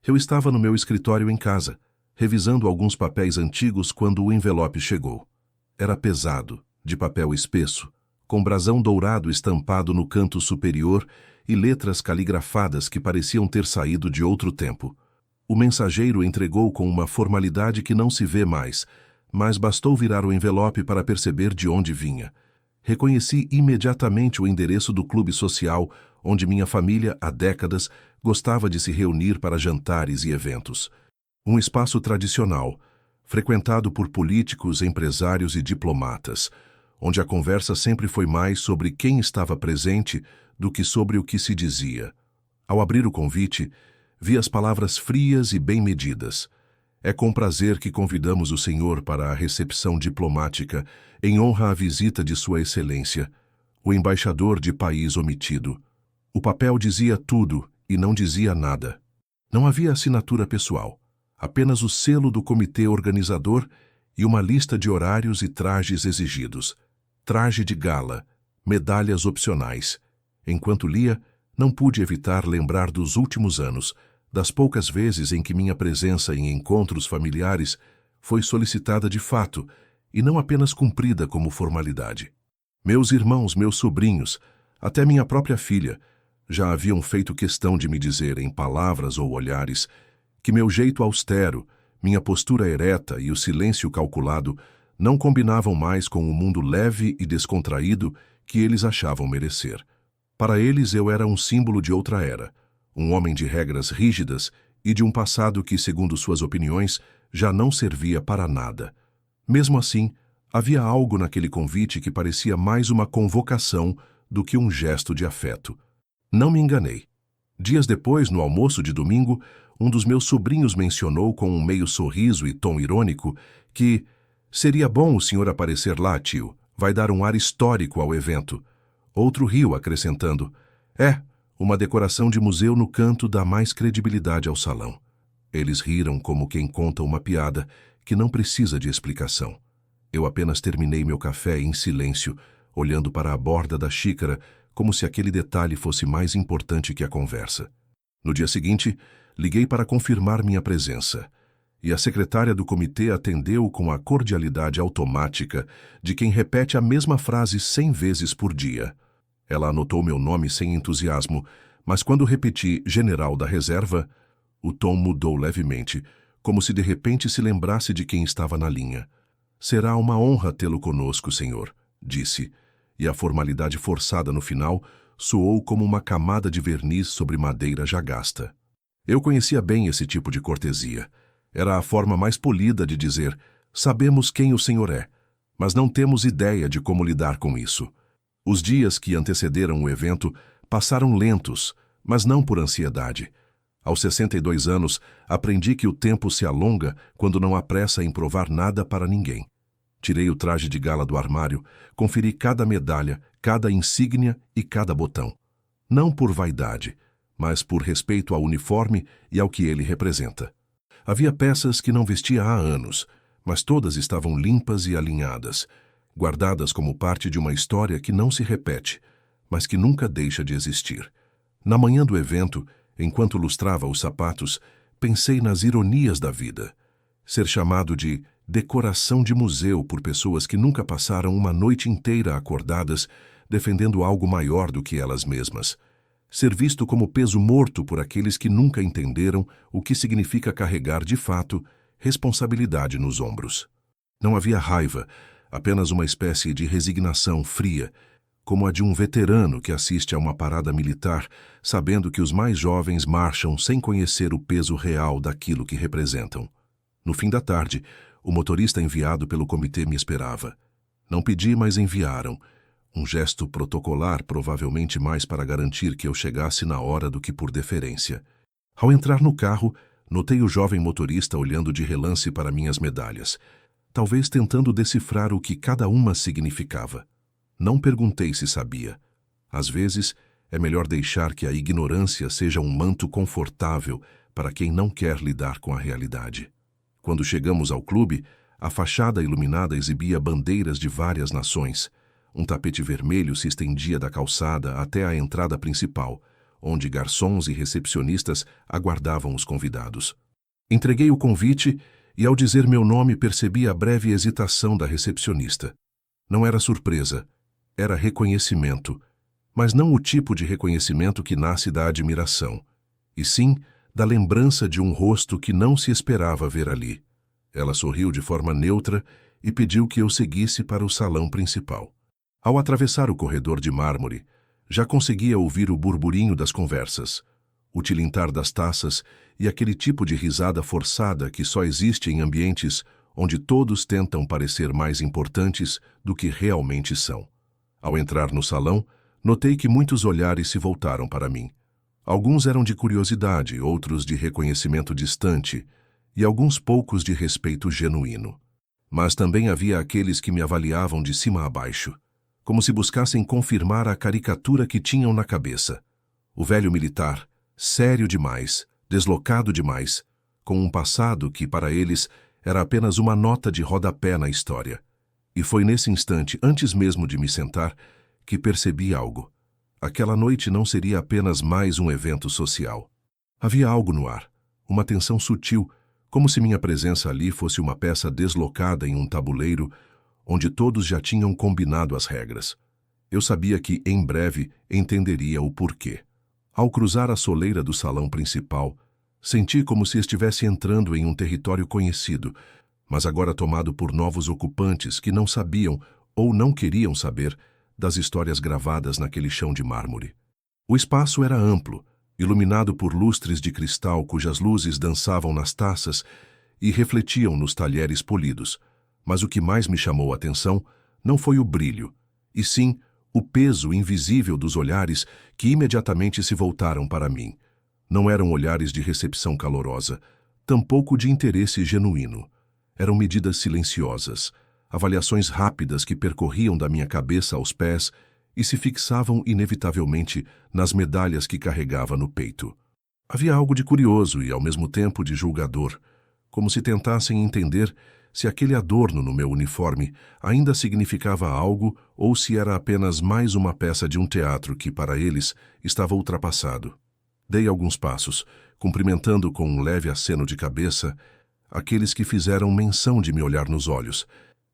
Eu estava no meu escritório em casa, revisando alguns papéis antigos quando o envelope chegou. Era pesado, de papel espesso, com brasão dourado estampado no canto superior e letras caligrafadas que pareciam ter saído de outro tempo. O mensageiro entregou com uma formalidade que não se vê mais, mas bastou virar o envelope para perceber de onde vinha. Reconheci imediatamente o endereço do clube social, onde minha família, há décadas, gostava de se reunir para jantares e eventos. Um espaço tradicional, frequentado por políticos, empresários e diplomatas, onde a conversa sempre foi mais sobre quem estava presente do que sobre o que se dizia. Ao abrir o convite, vi as palavras frias e bem medidas. É com prazer que convidamos o senhor para a recepção diplomática em honra à visita de Sua Excelência, o embaixador de país omitido. O papel dizia tudo e não dizia nada. Não havia assinatura pessoal, apenas o selo do comitê organizador e uma lista de horários e trajes exigidos. Traje de gala, medalhas opcionais. Enquanto lia, não pude evitar lembrar dos últimos anos, das poucas vezes em que minha presença em encontros familiares foi solicitada de fato e não apenas cumprida como formalidade. Meus irmãos, meus sobrinhos, até minha própria filha, já haviam feito questão de me dizer em palavras ou olhares que meu jeito austero, minha postura ereta e o silêncio calculado não combinavam mais com o mundo leve e descontraído que eles achavam merecer. Para eles eu era um símbolo de outra era, um homem de regras rígidas e de um passado que, segundo suas opiniões, já não servia para nada. Mesmo assim, havia algo naquele convite que parecia mais uma convocação do que um gesto de afeto. Não me enganei. Dias depois, no almoço de domingo, um dos meus sobrinhos mencionou com um meio sorriso e tom irônico que seria bom o senhor aparecer lá, tio. Vai dar um ar histórico ao evento. Outro riu, acrescentando: uma decoração de museu no canto dá mais credibilidade ao salão. Eles riram como quem conta uma piada que não precisa de explicação. Eu apenas terminei meu café em silêncio, olhando para a borda da xícara, como se aquele detalhe fosse mais importante que a conversa. No dia seguinte, liguei para confirmar minha presença, e a secretária do comitê atendeu com a cordialidade automática de quem repete a mesma frase 100 vezes por dia. Ela anotou meu nome sem entusiasmo, mas quando repeti General da Reserva, o tom mudou levemente, como se de repente se lembrasse de quem estava na linha. Será uma honra tê-lo conosco, senhor, disse, e a formalidade forçada no final soou como uma camada de verniz sobre madeira já gasta. Eu conhecia bem esse tipo de cortesia. Era a forma mais polida de dizer: sabemos quem o senhor é, mas não temos ideia de como lidar com isso. Os dias que antecederam o evento passaram lentos, mas não por ansiedade. Aos 62 anos, aprendi que o tempo se alonga quando não há pressa em provar nada para ninguém. Tirei o traje de gala do armário, conferi cada medalha, cada insígnia e cada botão. Não por vaidade, mas por respeito ao uniforme e ao que ele representa. Havia peças que não vestia há anos, mas todas estavam limpas e alinhadas, guardadas como parte de uma história que não se repete, mas que nunca deixa de existir. Na manhã do evento, enquanto lustrava os sapatos, pensei nas ironias da vida. Ser chamado de decoração de museu por pessoas que nunca passaram uma noite inteira acordadas, defendendo algo maior do que elas mesmas. Ser visto como peso morto por aqueles que nunca entenderam o que significa carregar, de fato, responsabilidade nos ombros. Não havia raiva, apenas uma espécie de resignação fria, como a de um veterano que assiste a uma parada militar, sabendo que os mais jovens marcham sem conhecer o peso real daquilo que representam. No fim da tarde, o motorista enviado pelo comitê me esperava. Não pedi, mas enviaram. Um gesto protocolar, provavelmente mais para garantir que eu chegasse na hora do que por deferência. Ao entrar no carro, notei o jovem motorista olhando de relance para minhas medalhas, talvez tentando decifrar o que cada uma significava. Não perguntei se sabia. Às vezes, é melhor deixar que a ignorância seja um manto confortável para quem não quer lidar com a realidade. Quando chegamos ao clube, a fachada iluminada exibia bandeiras de várias nações. Um tapete vermelho se estendia da calçada até a entrada principal, onde garçons e recepcionistas aguardavam os convidados. Entreguei o convite e, ao dizer meu nome, percebi a breve hesitação da recepcionista. Não era surpresa, era reconhecimento, mas não o tipo de reconhecimento que nasce da admiração, e sim da lembrança de um rosto que não se esperava ver ali. Ela sorriu de forma neutra e pediu que eu seguisse para o salão principal. Ao atravessar o corredor de mármore, já conseguia ouvir o burburinho das conversas, o tilintar das taças e aquele tipo de risada forçada que só existe em ambientes onde todos tentam parecer mais importantes do que realmente são. Ao entrar no salão, notei que muitos olhares se voltaram para mim. Alguns eram de curiosidade, outros de reconhecimento distante e alguns poucos de respeito genuíno. Mas também havia aqueles que me avaliavam de cima a baixo, como se buscassem confirmar a caricatura que tinham na cabeça. O velho militar, sério demais, deslocado demais, com um passado que, para eles, era apenas uma nota de rodapé na história. E foi nesse instante, antes mesmo de me sentar, que percebi algo. Aquela noite não seria apenas mais um evento social. Havia algo no ar, uma tensão sutil, como se minha presença ali fosse uma peça deslocada em um tabuleiro onde todos já tinham combinado as regras. Eu sabia que, em breve, entenderia o porquê. Ao cruzar a soleira do salão principal, senti como se estivesse entrando em um território conhecido, mas agora tomado por novos ocupantes que não sabiam ou não queriam saber das histórias gravadas naquele chão de mármore. O espaço era amplo, iluminado por lustres de cristal cujas luzes dançavam nas taças e refletiam nos talheres polidos. Mas o que mais me chamou a atenção não foi o brilho, e sim o peso invisível dos olhares que imediatamente se voltaram para mim. Não eram olhares de recepção calorosa, tampouco de interesse genuíno. Eram medidas silenciosas, avaliações rápidas que percorriam da minha cabeça aos pés e se fixavam inevitavelmente nas medalhas que carregava no peito. Havia algo de curioso e, ao mesmo tempo, de julgador, como se tentassem entender se aquele adorno no meu uniforme ainda significava algo ou se era apenas mais uma peça de um teatro que, para eles, estava ultrapassado. Dei alguns passos, cumprimentando com um leve aceno de cabeça aqueles que fizeram menção de me olhar nos olhos,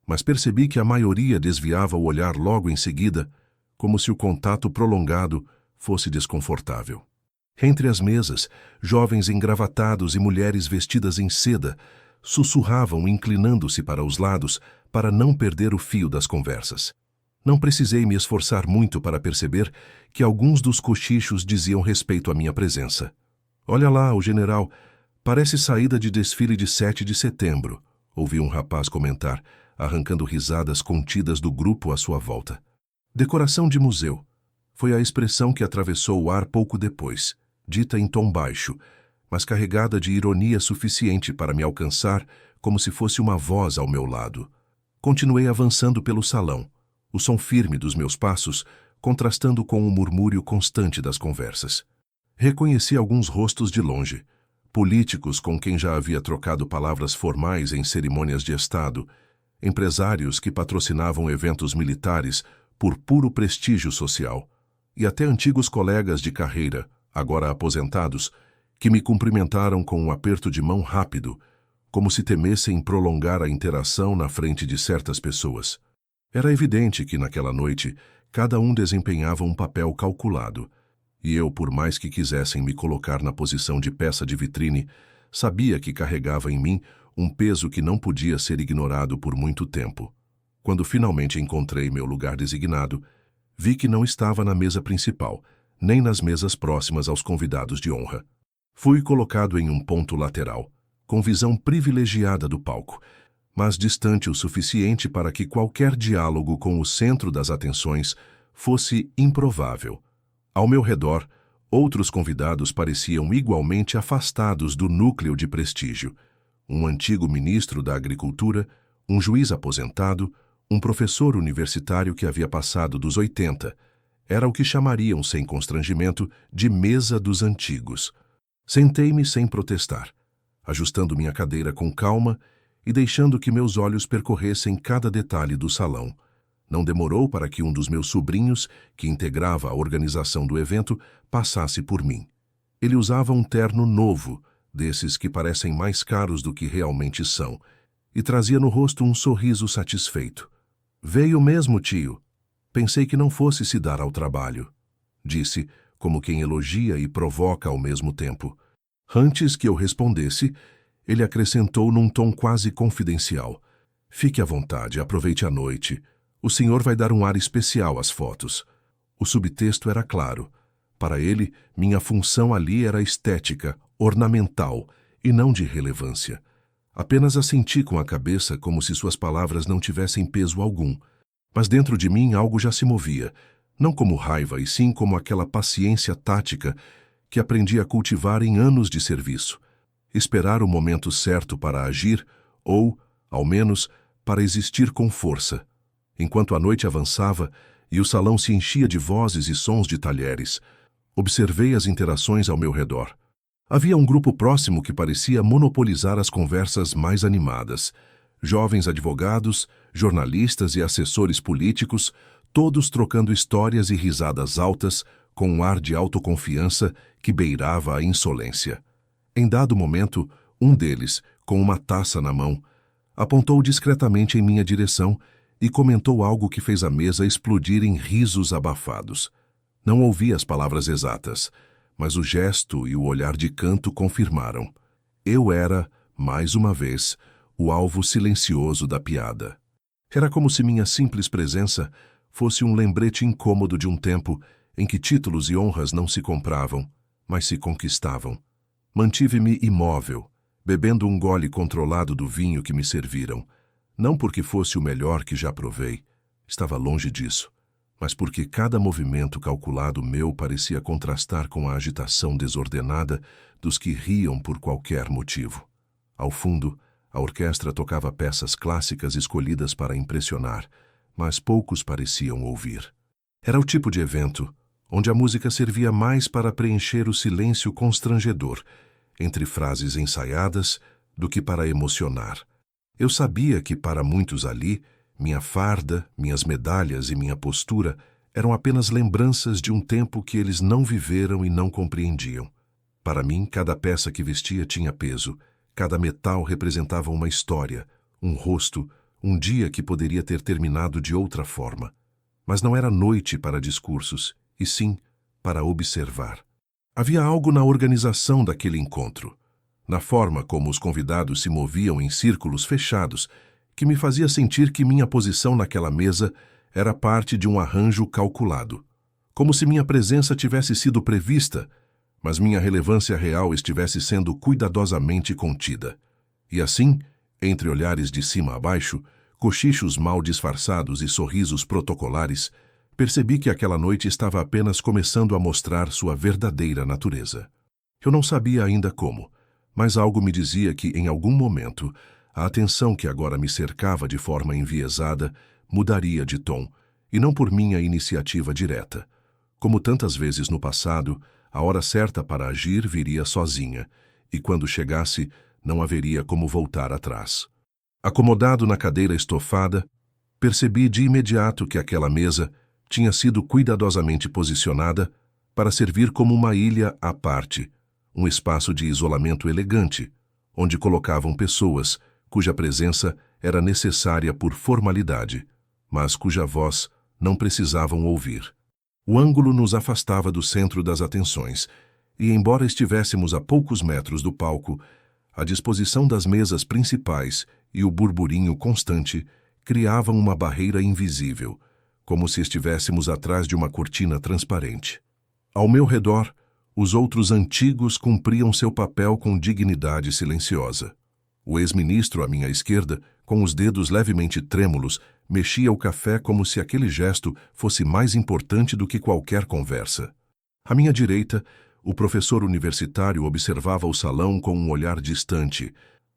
mas percebi que a maioria desviava o olhar logo em seguida, como se o contato prolongado fosse desconfortável. Entre as mesas, jovens engravatados e mulheres vestidas em seda sussurravam inclinando-se para os lados para não perder o fio das conversas. Não precisei me esforçar muito para perceber que alguns dos cochichos diziam respeito à minha presença. "Olha lá, o general, parece saída de desfile de 7 de setembro", ouvi um rapaz comentar, arrancando risadas contidas do grupo à sua volta. "Decoração de museu", foi a expressão que atravessou o ar pouco depois, dita em tom baixo, mas carregada de ironia suficiente para me alcançar como se fosse uma voz ao meu lado. Continuei avançando pelo salão, o som firme dos meus passos contrastando com o murmúrio constante das conversas. Reconheci alguns rostos de longe, políticos com quem já havia trocado palavras formais em cerimônias de Estado, empresários que patrocinavam eventos militares por puro prestígio social, e até antigos colegas de carreira, agora aposentados, que me cumprimentaram com um aperto de mão rápido, como se temessem prolongar a interação na frente de certas pessoas. Era evidente que, naquela noite, cada um desempenhava um papel calculado, e eu, por mais que quisessem me colocar na posição de peça de vitrine, sabia que carregava em mim um peso que não podia ser ignorado por muito tempo. Quando finalmente encontrei meu lugar designado, vi que não estava na mesa principal, nem nas mesas próximas aos convidados de honra. Fui colocado em um ponto lateral, com visão privilegiada do palco, mas distante o suficiente para que qualquer diálogo com o centro das atenções fosse improvável. Ao meu redor, outros convidados pareciam igualmente afastados do núcleo de prestígio. Um antigo ministro da Agricultura, um juiz aposentado, um professor universitário que havia passado dos 80. Era o que chamariam, sem constrangimento, de mesa dos antigos. Sentei-me sem protestar, ajustando minha cadeira com calma e deixando que meus olhos percorressem cada detalhe do salão. Não demorou para que um dos meus sobrinhos, que integrava a organização do evento, passasse por mim. Ele usava um terno novo, desses que parecem mais caros do que realmente são, e trazia no rosto um sorriso satisfeito. "Veio mesmo, tio. Pensei que não fosse se dar ao trabalho", disse, como quem elogia e provoca ao mesmo tempo. Antes que eu respondesse, ele acrescentou num tom quase confidencial: "Fique à vontade, aproveite a noite. O senhor vai dar um ar especial às fotos." O subtexto era claro. Para ele, minha função ali era estética, ornamental, e não de relevância. Apenas assenti com a cabeça como se suas palavras não tivessem peso algum. Mas dentro de mim algo já se movia, não como raiva, e sim como aquela paciência tática que aprendi a cultivar em anos de serviço. Esperar o momento certo para agir, ou, ao menos, para existir com força. Enquanto a noite avançava e o salão se enchia de vozes e sons de talheres, observei as interações ao meu redor. Havia um grupo próximo que parecia monopolizar as conversas mais animadas. Jovens advogados, jornalistas e assessores políticos, todos trocando histórias e risadas altas, com um ar de autoconfiança que beirava a insolência. Em dado momento, um deles, com uma taça na mão, apontou discretamente em minha direção e comentou algo que fez a mesa explodir em risos abafados. Não ouvi as palavras exatas, mas o gesto e o olhar de canto confirmaram. Eu era, mais uma vez, o alvo silencioso da piada. Era como se minha simples presença fosse um lembrete incômodo de um tempo em que títulos e honras não se compravam, mas se conquistavam. Mantive-me imóvel, bebendo um gole controlado do vinho que me serviram, não porque fosse o melhor que já provei, estava longe disso, mas porque cada movimento calculado meu parecia contrastar com a agitação desordenada dos que riam por qualquer motivo. Ao fundo, a orquestra tocava peças clássicas escolhidas para impressionar, mas poucos pareciam ouvir. Era o tipo de evento onde a música servia mais para preencher o silêncio constrangedor entre frases ensaiadas do que para emocionar. Eu sabia que para muitos ali, minha farda, minhas medalhas e minha postura eram apenas lembranças de um tempo que eles não viveram e não compreendiam. Para mim, cada peça que vestia tinha peso, cada metal representava uma história, um rosto, um dia que poderia ter terminado de outra forma. Mas não era noite para discursos, e sim para observar. Havia algo na organização daquele encontro, na forma como os convidados se moviam em círculos fechados, que me fazia sentir que minha posição naquela mesa era parte de um arranjo calculado. Como se minha presença tivesse sido prevista, mas minha relevância real estivesse sendo cuidadosamente contida. E assim, entre olhares de cima a baixo, cochichos mal disfarçados e sorrisos protocolares, percebi que aquela noite estava apenas começando a mostrar sua verdadeira natureza. Eu não sabia ainda como, mas algo me dizia que, em algum momento, a atenção que agora me cercava de forma enviesada mudaria de tom, e não por minha iniciativa direta. Como tantas vezes no passado, a hora certa para agir viria sozinha, e quando chegasse, não haveria como voltar atrás. Acomodado na cadeira estofada, percebi de imediato que aquela mesa tinha sido cuidadosamente posicionada para servir como uma ilha à parte, um espaço de isolamento elegante, onde colocavam pessoas cuja presença era necessária por formalidade, mas cuja voz não precisavam ouvir. O ângulo nos afastava do centro das atenções, e embora estivéssemos a poucos metros do palco, a disposição das mesas principais e o burburinho constante criavam uma barreira invisível, como se estivéssemos atrás de uma cortina transparente. Ao meu redor, os outros antigos cumpriam seu papel com dignidade silenciosa. O ex-ministro à minha esquerda, com os dedos levemente trêmulos, mexia o café como se aquele gesto fosse mais importante do que qualquer conversa. À minha direita, o professor universitário observava o salão com um olhar distante,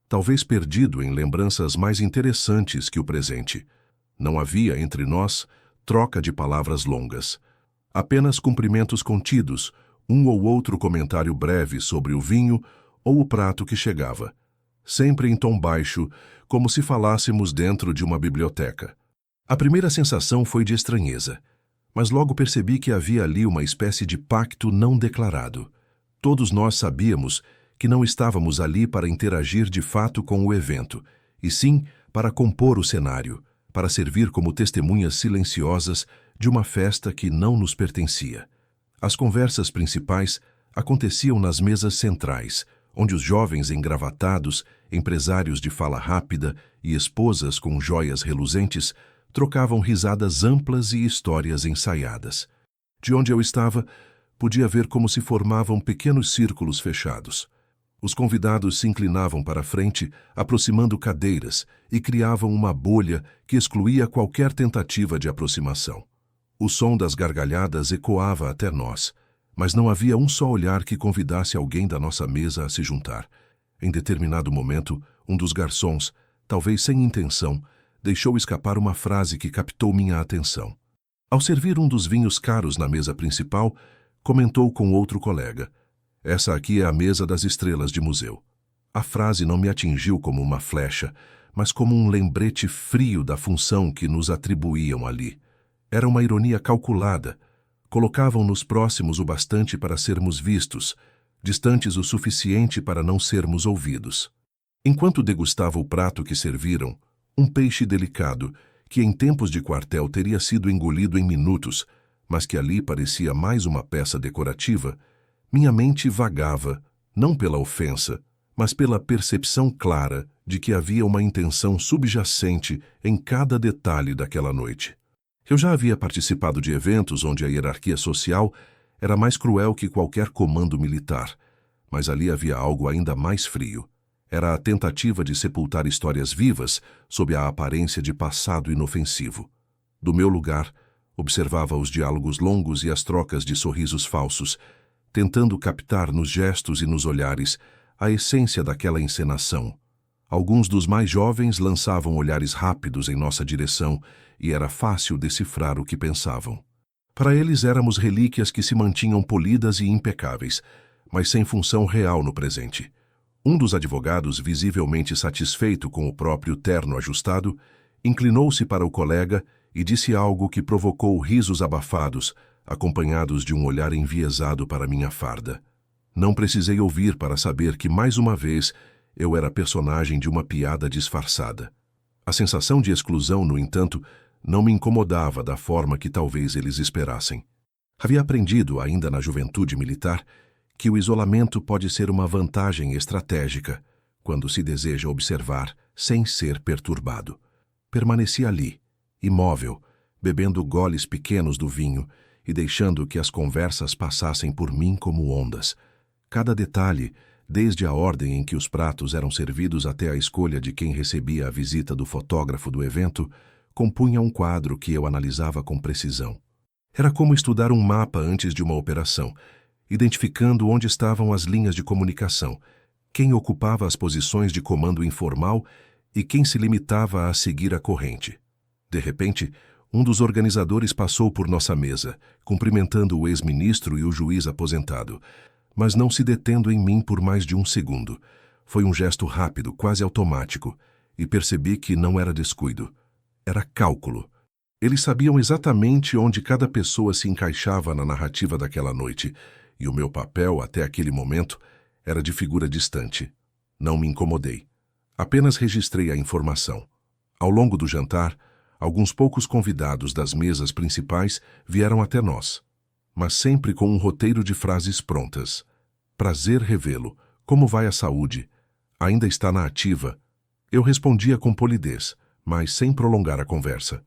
talvez perdido em lembranças mais interessantes que o presente. Não havia entre nós troca de palavras longas. Apenas cumprimentos contidos, um ou outro comentário breve sobre o vinho ou o prato que chegava, sempre em tom baixo, como se falássemos dentro de uma biblioteca. A primeira sensação foi de estranheza, mas logo percebi que havia ali uma espécie de pacto não declarado. Todos nós sabíamos que não estávamos ali para interagir de fato com o evento, e sim para compor o cenário, para servir como testemunhas silenciosas de uma festa que não nos pertencia. As conversas principais aconteciam nas mesas centrais, onde os jovens engravatados, empresários de fala rápida e esposas com joias reluzentes trocavam risadas amplas e histórias ensaiadas. De onde eu estava, podia ver como se formavam pequenos círculos fechados. Os convidados se inclinavam para a frente, aproximando cadeiras, e criavam uma bolha que excluía qualquer tentativa de aproximação. O som das gargalhadas ecoava até nós, mas não havia um só olhar que convidasse alguém da nossa mesa a se juntar. Em determinado momento, um dos garçons, talvez sem intenção, deixou escapar uma frase que captou minha atenção. Ao servir um dos vinhos caros na mesa principal, comentou com outro colega: "Essa aqui é a mesa das estrelas de museu." A frase não me atingiu como uma flecha, mas como um lembrete frio da função que nos atribuíam ali. Era uma ironia calculada. Colocavam-nos próximos o bastante para sermos vistos, distantes o suficiente para não sermos ouvidos. Enquanto degustava o prato que serviram, um peixe delicado, que em tempos de quartel teria sido engolido em minutos, mas que ali parecia mais uma peça decorativa, minha mente vagava, não pela ofensa, mas pela percepção clara de que havia uma intenção subjacente em cada detalhe daquela noite. Eu já havia participado de eventos onde a hierarquia social era mais cruel que qualquer comando militar, mas ali havia algo ainda mais frio. Era a tentativa de sepultar histórias vivas sob a aparência de passado inofensivo. Do meu lugar, observava os diálogos longos e as trocas de sorrisos falsos, tentando captar nos gestos e nos olhares a essência daquela encenação. Alguns dos mais jovens lançavam olhares rápidos em nossa direção e era fácil decifrar o que pensavam. Para eles éramos relíquias que se mantinham polidas e impecáveis, mas sem função real no presente. Um dos advogados, visivelmente satisfeito com o próprio terno ajustado, inclinou-se para o colega e disse algo que provocou risos abafados, acompanhados de um olhar enviesado para minha farda. Não precisei ouvir para saber que, mais uma vez, eu era personagem de uma piada disfarçada. A sensação de exclusão, no entanto, não me incomodava da forma que talvez eles esperassem. Havia aprendido, ainda na juventude militar, que o isolamento pode ser uma vantagem estratégica quando se deseja observar sem ser perturbado. Permaneci ali, imóvel, bebendo goles pequenos do vinho e deixando que as conversas passassem por mim como ondas. Cada detalhe, desde a ordem em que os pratos eram servidos até a escolha de quem recebia a visita do fotógrafo do evento, compunha um quadro que eu analisava com precisão. Era como estudar um mapa antes de uma operação, identificando onde estavam as linhas de comunicação, quem ocupava as posições de comando informal e quem se limitava a seguir a corrente. De repente, um dos organizadores passou por nossa mesa, cumprimentando o ex-ministro e o juiz aposentado, mas não se detendo em mim por mais de um segundo. Foi um gesto rápido, quase automático, e percebi que não era descuido. Era cálculo. Eles sabiam exatamente onde cada pessoa se encaixava na narrativa daquela noite, e o meu papel, até aquele momento, era de figura distante. Não me incomodei. Apenas registrei a informação. Ao longo do jantar, alguns poucos convidados das mesas principais vieram até nós, mas sempre com um roteiro de frases prontas. "Prazer revê-lo. Como vai a saúde? Ainda está na ativa?" Eu respondia com polidez, mas sem prolongar a conversa.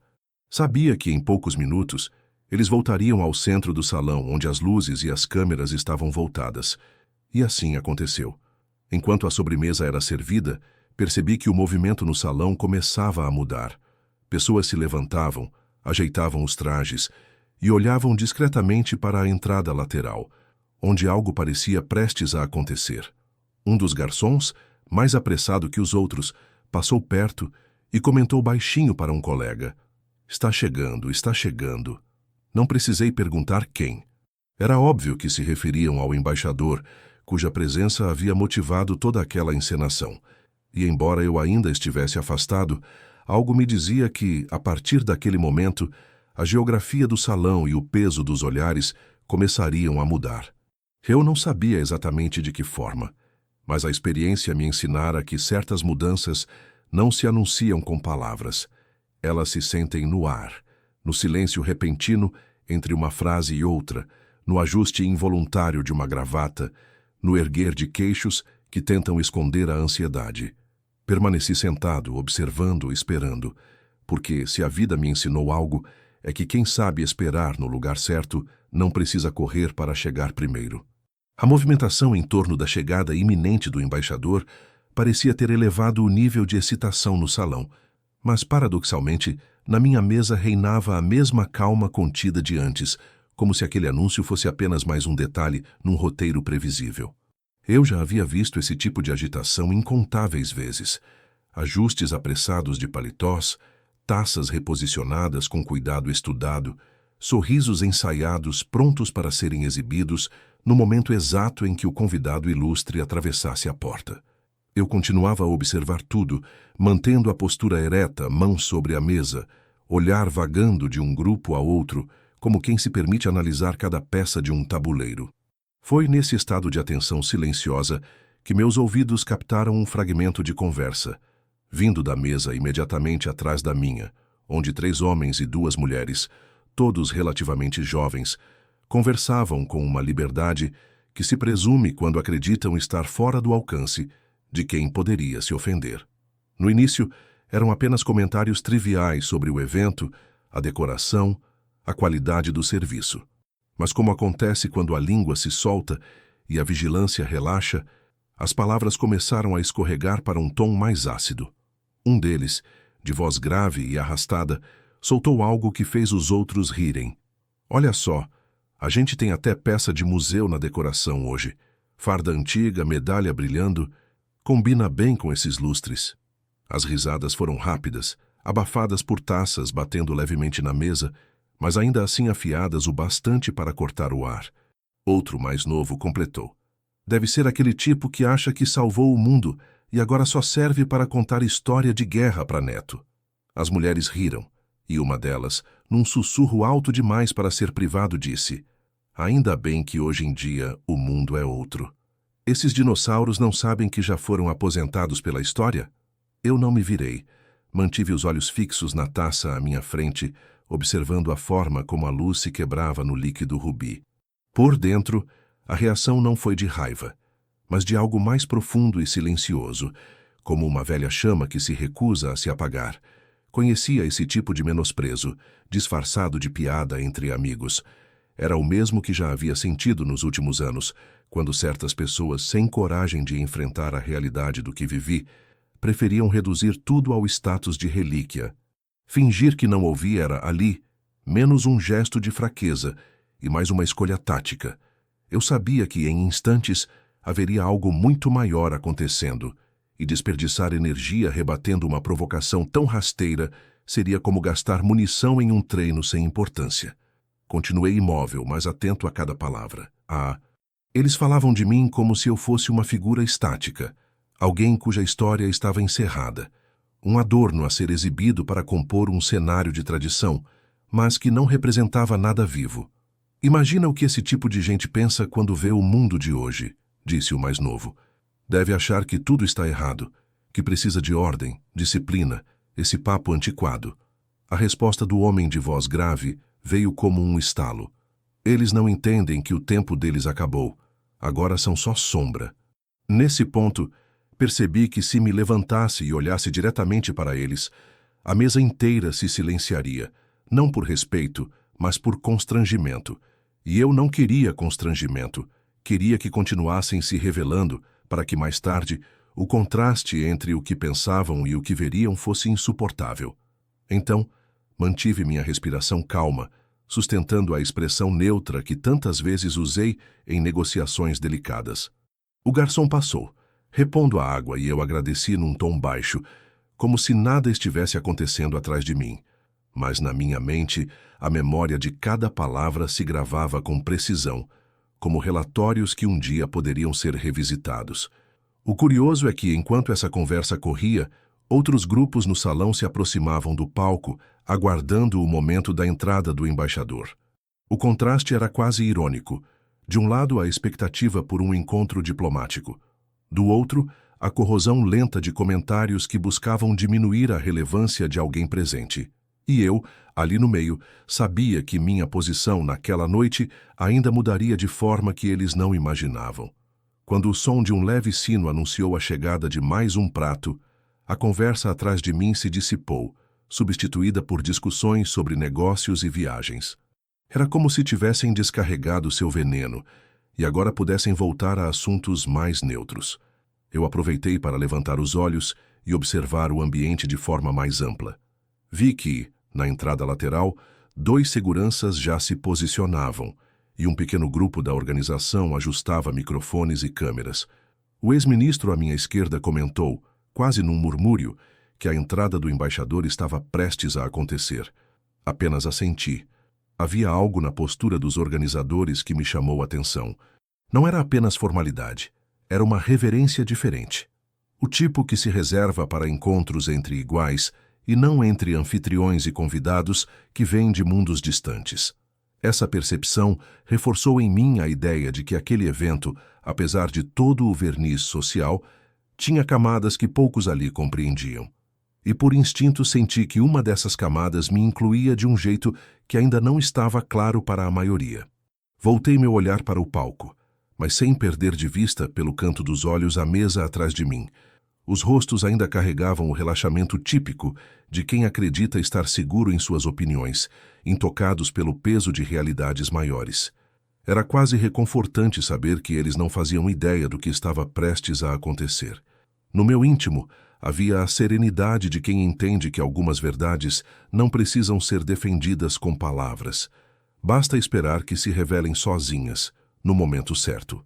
Sabia que, em poucos minutos, eles voltariam ao centro do salão, onde as luzes e as câmeras estavam voltadas. E assim aconteceu. Enquanto a sobremesa era servida, percebi que o movimento no salão começava a mudar. Pessoas se levantavam, ajeitavam os trajes e olhavam discretamente para a entrada lateral, onde algo parecia prestes a acontecer. Um dos garçons, mais apressado que os outros, passou perto e comentou baixinho para um colega: "Está chegando, está chegando." Não precisei perguntar quem. Era óbvio que se referiam ao embaixador, cuja presença havia motivado toda aquela encenação. E embora eu ainda estivesse afastado, algo me dizia que, a partir daquele momento, a geografia do salão e o peso dos olhares começariam a mudar. Eu não sabia exatamente de que forma, mas a experiência me ensinara que certas mudanças não se anunciam com palavras. Elas se sentem no ar, no silêncio repentino entre uma frase e outra, no ajuste involuntário de uma gravata, no erguer de queixos que tentam esconder a ansiedade. Permaneci sentado, observando, esperando, porque se a vida me ensinou algo, é que quem sabe esperar no lugar certo não precisa correr para chegar primeiro. A movimentação em torno da chegada iminente do embaixador parecia ter elevado o nível de excitação no salão, mas, paradoxalmente, na minha mesa reinava a mesma calma contida de antes, como se aquele anúncio fosse apenas mais um detalhe num roteiro previsível. Eu já havia visto esse tipo de agitação incontáveis vezes. Ajustes apressados de paletós, taças reposicionadas com cuidado estudado, sorrisos ensaiados prontos para serem exibidos no momento exato em que o convidado ilustre atravessasse a porta. Eu continuava a observar tudo, mantendo a postura ereta, mãos sobre a mesa, olhar vagando de um grupo a outro, como quem se permite analisar cada peça de um tabuleiro. Foi nesse estado de atenção silenciosa que meus ouvidos captaram um fragmento de conversa, vindo da mesa imediatamente atrás da minha, onde 3 homens e 2 mulheres, todos relativamente jovens, conversavam com uma liberdade que se presume quando acreditam estar fora do alcance de quem poderia se ofender. No início, eram apenas comentários triviais sobre o evento, a decoração, a qualidade do serviço. Mas como acontece quando a língua se solta e a vigilância relaxa, as palavras começaram a escorregar para um tom mais ácido. Um deles, de voz grave e arrastada, soltou algo que fez os outros rirem. Olha só, a gente tem até peça de museu na decoração hoje. Farda antiga, medalha brilhando, combina bem com esses lustres. As risadas foram rápidas, abafadas por taças batendo levemente na mesa, mas ainda assim afiadas o bastante para cortar o ar. Outro, mais novo, completou. Deve ser aquele tipo que acha que salvou o mundo e agora só serve para contar história de guerra para neto. As mulheres riram, e uma delas, num sussurro alto demais para ser privado, disse: "Ainda bem que hoje em dia o mundo é outro. Esses dinossauros não sabem que já foram aposentados pela história?" Eu não me virei. Mantive os olhos fixos na taça à minha frente, observando a forma como a luz se quebrava no líquido rubi. Por dentro, a reação não foi de raiva, mas de algo mais profundo e silencioso, como uma velha chama que se recusa a se apagar. Conhecia esse tipo de menosprezo, disfarçado de piada entre amigos. Era o mesmo que já havia sentido nos últimos anos, quando certas pessoas, sem coragem de enfrentar a realidade do que vivi, preferiam reduzir tudo ao status de relíquia. Fingir que não ouvi era, ali, menos um gesto de fraqueza e mais uma escolha tática. Eu sabia que, em instantes, haveria algo muito maior acontecendo, e desperdiçar energia rebatendo uma provocação tão rasteira seria como gastar munição em um treino sem importância. Continuei imóvel, mas atento a cada palavra. Eles falavam de mim como se eu fosse uma figura estática, alguém cuja história estava encerrada, um adorno a ser exibido para compor um cenário de tradição, mas que não representava nada vivo. "Imagina o que esse tipo de gente pensa quando vê o mundo de hoje", disse o mais novo. "Deve achar que tudo está errado, que precisa de ordem, disciplina, esse papo antiquado." A resposta do homem de voz grave veio como um estalo. "Eles não entendem que o tempo deles acabou. Agora são só sombra." Nesse ponto, percebi que se me levantasse e olhasse diretamente para eles, a mesa inteira se silenciaria, não por respeito, mas por constrangimento. E eu não queria constrangimento, queria que continuassem se revelando, para que mais tarde o contraste entre o que pensavam e o que veriam fosse insuportável. Então, mantive minha respiração calma, sustentando a expressão neutra que tantas vezes usei em negociações delicadas. O garçom passou, repondo a água, e eu agradeci num tom baixo, como se nada estivesse acontecendo atrás de mim. Mas na minha mente, a memória de cada palavra se gravava com precisão, como relatórios que um dia poderiam ser revisitados. O curioso é que, enquanto essa conversa corria, Outros grupos no salão se aproximavam do palco, aguardando o momento da entrada do embaixador. O contraste era quase irônico. De um lado, a expectativa por um encontro diplomático. Do outro, a corrosão lenta de comentários que buscavam diminuir a relevância de alguém presente. E eu, ali no meio, sabia que minha posição naquela noite ainda mudaria de forma que eles não imaginavam. Quando o som de um leve sino anunciou a chegada de mais um prato, a conversa atrás de mim se dissipou, substituída por discussões sobre negócios e viagens. Era como se tivessem descarregado seu veneno e agora pudessem voltar a assuntos mais neutros. Eu aproveitei para levantar os olhos e observar o ambiente de forma mais ampla. Vi que, na entrada lateral, 2 seguranças já se posicionavam e um pequeno grupo da organização ajustava microfones e câmeras. O ex-ministro à minha esquerda comentou, quase num murmúrio, que a entrada do embaixador estava prestes a acontecer. Apenas assenti. Havia algo na postura dos organizadores que me chamou a atenção. Não era apenas formalidade, era uma reverência diferente. O tipo que se reserva para encontros entre iguais e não entre anfitriões e convidados que vêm de mundos distantes. Essa percepção reforçou em mim a ideia de que aquele evento, apesar de todo o verniz social, tinha camadas que poucos ali compreendiam. E por instinto senti que uma dessas camadas me incluía de um jeito que ainda não estava claro para a maioria. Voltei meu olhar para o palco, mas sem perder de vista, pelo canto dos olhos, a mesa atrás de mim. Os rostos ainda carregavam o relaxamento típico de quem acredita estar seguro em suas opiniões, intocados pelo peso de realidades maiores. Era quase reconfortante saber que eles não faziam ideia do que estava prestes a acontecer. No meu íntimo, havia a serenidade de quem entende que algumas verdades não precisam ser defendidas com palavras. Basta esperar que se revelem sozinhas, no momento certo.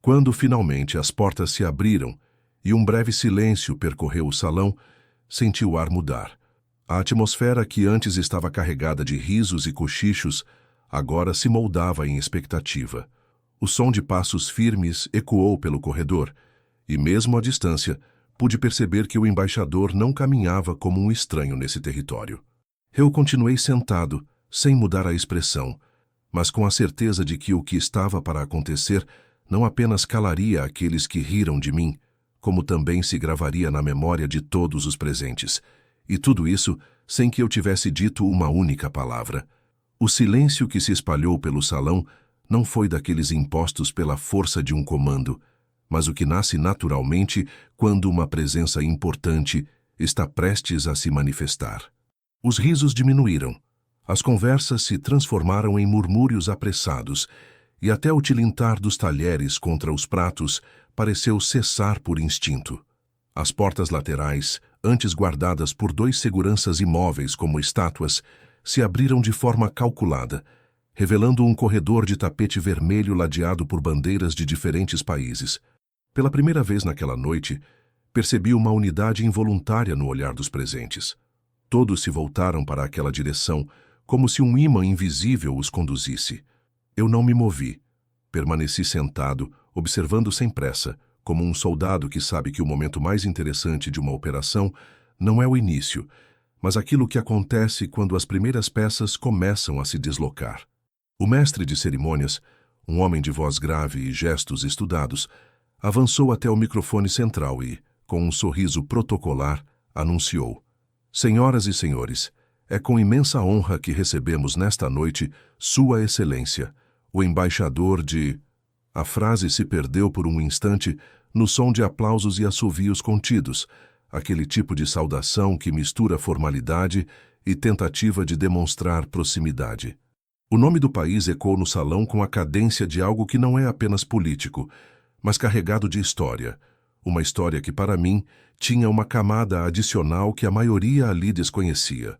Quando finalmente as portas se abriram e um breve silêncio percorreu o salão, senti o ar mudar. A atmosfera que antes estava carregada de risos e cochichos, agora se moldava em expectativa. O som de passos firmes ecoou pelo corredor, e mesmo à distância, pude perceber que o embaixador não caminhava como um estranho nesse território. Eu continuei sentado, sem mudar a expressão, mas com a certeza de que o que estava para acontecer não apenas calaria aqueles que riram de mim, como também se gravaria na memória de todos os presentes. E tudo isso sem que eu tivesse dito uma única palavra. O silêncio que se espalhou pelo salão não foi daqueles impostos pela força de um comando, mas o que nasce naturalmente quando uma presença importante está prestes a se manifestar. Os risos diminuíram, as conversas se transformaram em murmúrios apressados, e até o tilintar dos talheres contra os pratos pareceu cessar por instinto. As portas laterais, antes guardadas por 2 seguranças imóveis como estátuas, se abriram de forma calculada, revelando um corredor de tapete vermelho ladeado por bandeiras de diferentes países. Pela primeira vez naquela noite, percebi uma unidade involuntária no olhar dos presentes. Todos se voltaram para aquela direção, como se um ímã invisível os conduzisse. Eu não me movi. Permaneci sentado, observando sem pressa, como um soldado que sabe que o momento mais interessante de uma operação não é o início, mas aquilo que acontece quando as primeiras peças começam a se deslocar. O mestre de cerimônias, um homem de voz grave e gestos estudados, avançou até o microfone central e, com um sorriso protocolar, anunciou: "Senhoras e senhores, é com imensa honra que recebemos nesta noite Sua Excelência, o embaixador de..." A frase se perdeu por um instante no som de aplausos e assovios contidos, aquele tipo de saudação que mistura formalidade e tentativa de demonstrar proximidade. O nome do país ecoou no salão com a cadência de algo que não é apenas político, mas carregado de história. Uma história que, para mim, tinha uma camada adicional que a maioria ali desconhecia.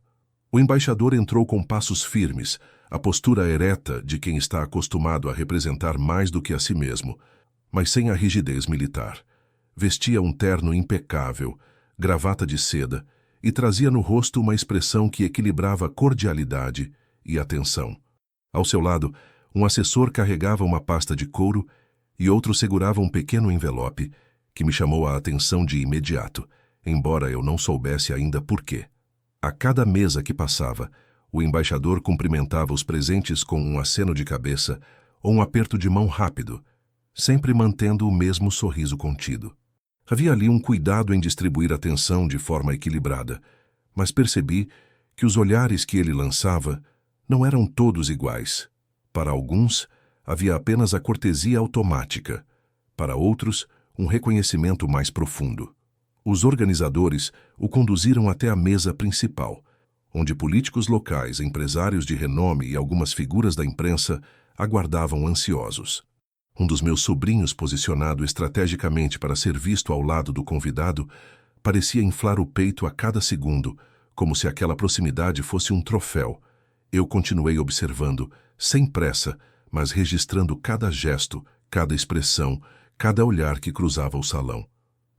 O embaixador entrou com passos firmes, a postura ereta de quem está acostumado a representar mais do que a si mesmo, mas sem a rigidez militar. Vestia um terno impecável, gravata de seda, e trazia no rosto uma expressão que equilibrava cordialidade e atenção. Ao seu lado, um assessor carregava uma pasta de couro e outro segurava um pequeno envelope, que me chamou a atenção de imediato. embora eu não soubesse ainda por quê. A cada mesa que passava, o embaixador cumprimentava os presentes com um aceno de cabeça ou um aperto de mão rápido, sempre mantendo o mesmo sorriso contido. Havia ali um cuidado em distribuir atenção de forma equilibrada, mas percebi que os olhares que ele lançava não eram todos iguais. Para alguns, havia apenas a cortesia automática. Para outros, um reconhecimento mais profundo. Os organizadores o conduziram até a mesa principal, onde políticos locais, empresários de renome e algumas figuras da imprensa aguardavam ansiosos. Um dos meus sobrinhos, posicionado estrategicamente para ser visto ao lado do convidado, parecia inflar o peito a cada segundo, como se aquela proximidade fosse um troféu. Eu continuei observando, sem pressa, mas registrando cada gesto, cada expressão, cada olhar que cruzava o salão.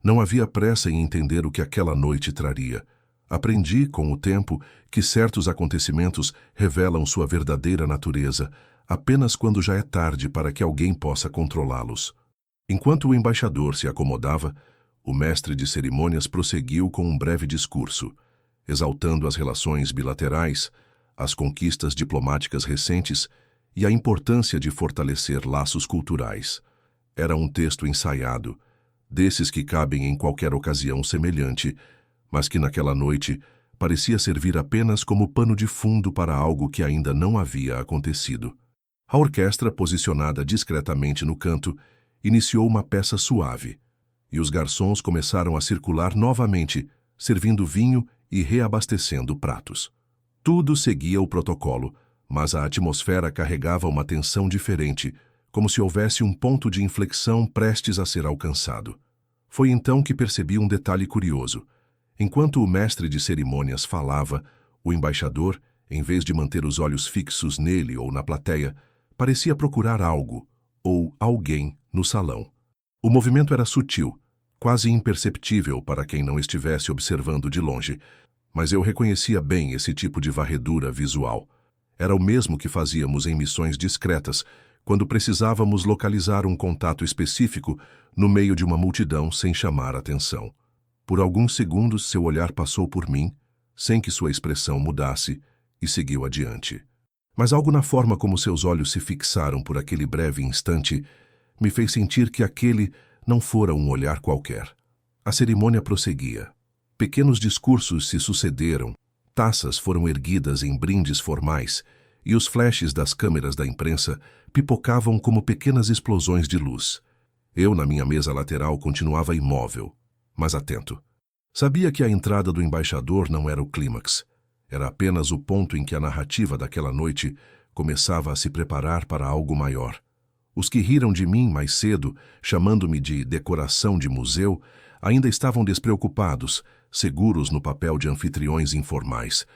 Não havia pressa em entender o que aquela noite traria. Aprendi, com o tempo, que certos acontecimentos revelam sua verdadeira natureza apenas quando já é tarde para que alguém possa controlá-los. Enquanto o embaixador se acomodava, o mestre de cerimônias prosseguiu com um breve discurso, exaltando as relações bilaterais, as conquistas diplomáticas recentes e a importância de fortalecer laços culturais. Era um texto ensaiado, desses que cabem em qualquer ocasião semelhante, mas que naquela noite parecia servir apenas como pano de fundo para algo que ainda não havia acontecido. A orquestra, posicionada discretamente no canto, iniciou uma peça suave, e os garçons começaram a circular novamente, servindo vinho e reabastecendo pratos. Tudo seguia o protocolo, mas a atmosfera carregava uma tensão diferente, como se houvesse um ponto de inflexão prestes a ser alcançado. Foi então que percebi um detalhe curioso. Enquanto o mestre de cerimônias falava, o embaixador, em vez de manter os olhos fixos nele ou na plateia, parecia procurar algo, ou alguém, no salão. O movimento era sutil, quase imperceptível para quem não estivesse observando de longe, mas eu reconhecia bem esse tipo de varredura visual. Era o mesmo que fazíamos em missões discretas, quando precisávamos localizar um contato específico no meio de uma multidão sem chamar atenção. Por alguns segundos seu olhar passou por mim, sem que sua expressão mudasse, e seguiu adiante. Mas algo na forma como seus olhos se fixaram por aquele breve instante me fez sentir que aquele não fora um olhar qualquer. A cerimônia prosseguia. Pequenos discursos se sucederam, taças foram erguidas em brindes formais e os flashes das câmeras da imprensa pipocavam como pequenas explosões de luz. Eu, na minha mesa lateral, continuava imóvel, mas atento. Sabia que a entrada do embaixador não era o clímax. Era apenas o ponto em que a narrativa daquela noite começava a se preparar para algo maior. Os que riram de mim mais cedo, chamando-me de decoração de museu, ainda estavam despreocupados, seguros no papel de anfitriões informais,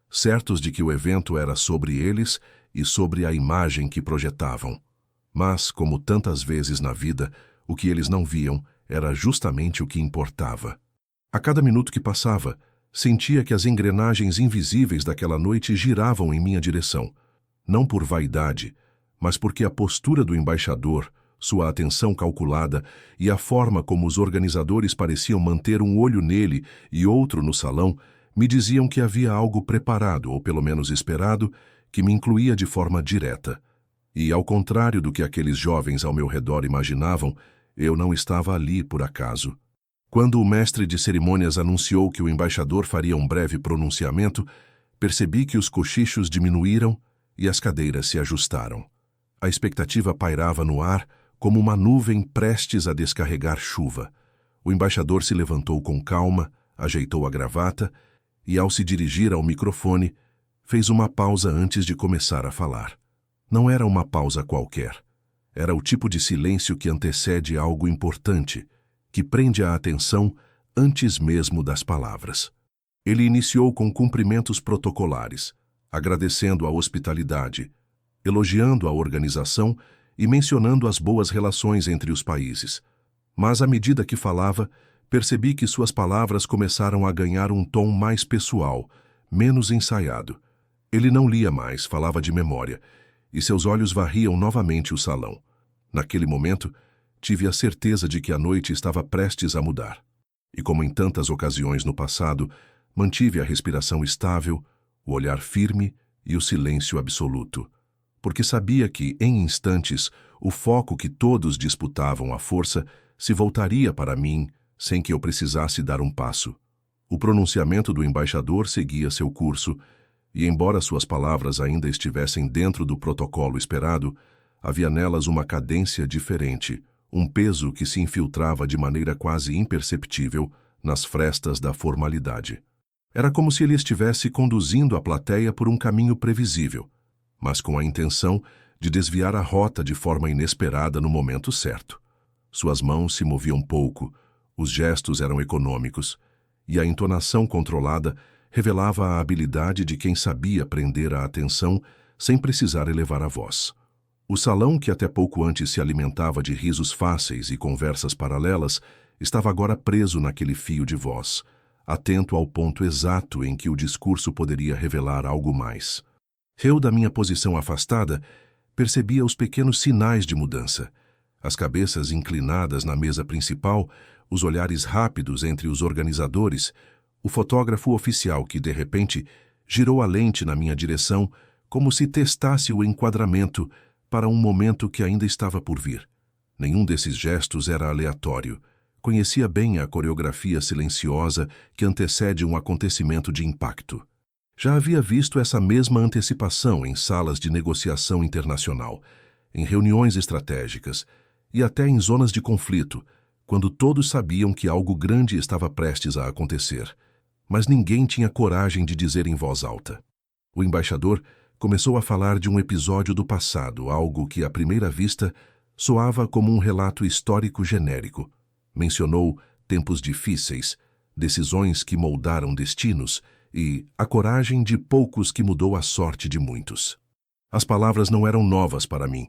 certos de que o evento era sobre eles e sobre a imagem que projetavam. Mas, como tantas vezes na vida, o que eles não viam era justamente o que importava. A cada minuto que passava, sentia que as engrenagens invisíveis daquela noite giravam em minha direção, não por vaidade, mas porque a postura do embaixador, sua atenção calculada e a forma como os organizadores pareciam manter um olho nele e outro no salão me diziam que havia algo preparado, ou pelo menos esperado, que me incluía de forma direta. E, ao contrário do que aqueles jovens ao meu redor imaginavam, eu não estava ali por acaso. Quando o mestre de cerimônias anunciou que o embaixador faria um breve pronunciamento, percebi que os cochichos diminuíram e as cadeiras se ajustaram. A expectativa pairava no ar como uma nuvem prestes a descarregar chuva. O embaixador se levantou com calma, ajeitou a gravata e, ao se dirigir ao microfone, fez uma pausa antes de começar a falar. Não era uma pausa qualquer. Era o tipo de silêncio que antecede algo importante, que prende a atenção antes mesmo das palavras. Ele iniciou com cumprimentos protocolares, agradecendo a hospitalidade, elogiando a organização e mencionando as boas relações entre os países. Mas, à medida que falava, percebi que suas palavras começaram a ganhar um tom mais pessoal, menos ensaiado. Ele não lia mais, falava de memória, e seus olhos varriam novamente o salão. Naquele momento, tive a certeza de que a noite estava prestes a mudar. E como em tantas ocasiões no passado, mantive a respiração estável, o olhar firme e o silêncio absoluto, porque sabia que, em instantes, o foco que todos disputavam à força se voltaria para mim sem que eu precisasse dar um passo. O pronunciamento do embaixador seguia seu curso, e embora suas palavras ainda estivessem dentro do protocolo esperado, havia nelas uma cadência diferente, um peso que se infiltrava de maneira quase imperceptível nas frestas da formalidade. Era como se ele estivesse conduzindo a plateia por um caminho previsível, mas com a intenção de desviar a rota de forma inesperada no momento certo. Suas mãos se moviam pouco, os gestos eram econômicos, e a entonação controlada revelava a habilidade de quem sabia prender a atenção sem precisar elevar a voz. O salão, que até pouco antes se alimentava de risos fáceis e conversas paralelas, estava agora preso naquele fio de voz, atento ao ponto exato em que o discurso poderia revelar algo mais. Eu, da minha posição afastada, percebia os pequenos sinais de mudança. As cabeças inclinadas na mesa principal, os olhares rápidos entre os organizadores, o fotógrafo oficial que, de repente, girou a lente na minha direção como se testasse o enquadramento para um momento que ainda estava por vir. Nenhum desses gestos era aleatório. Conhecia bem a coreografia silenciosa que antecede um acontecimento de impacto. Já havia visto essa mesma antecipação em salas de negociação internacional, em reuniões estratégicas e até em zonas de conflito, quando todos sabiam que algo grande estava prestes a acontecer, mas ninguém tinha coragem de dizer em voz alta. O embaixador começou a falar de um episódio do passado, algo que, à primeira vista, soava como um relato histórico genérico. Mencionou tempos difíceis, decisões que moldaram destinos e a coragem de poucos que mudou a sorte de muitos. As palavras não eram novas para mim.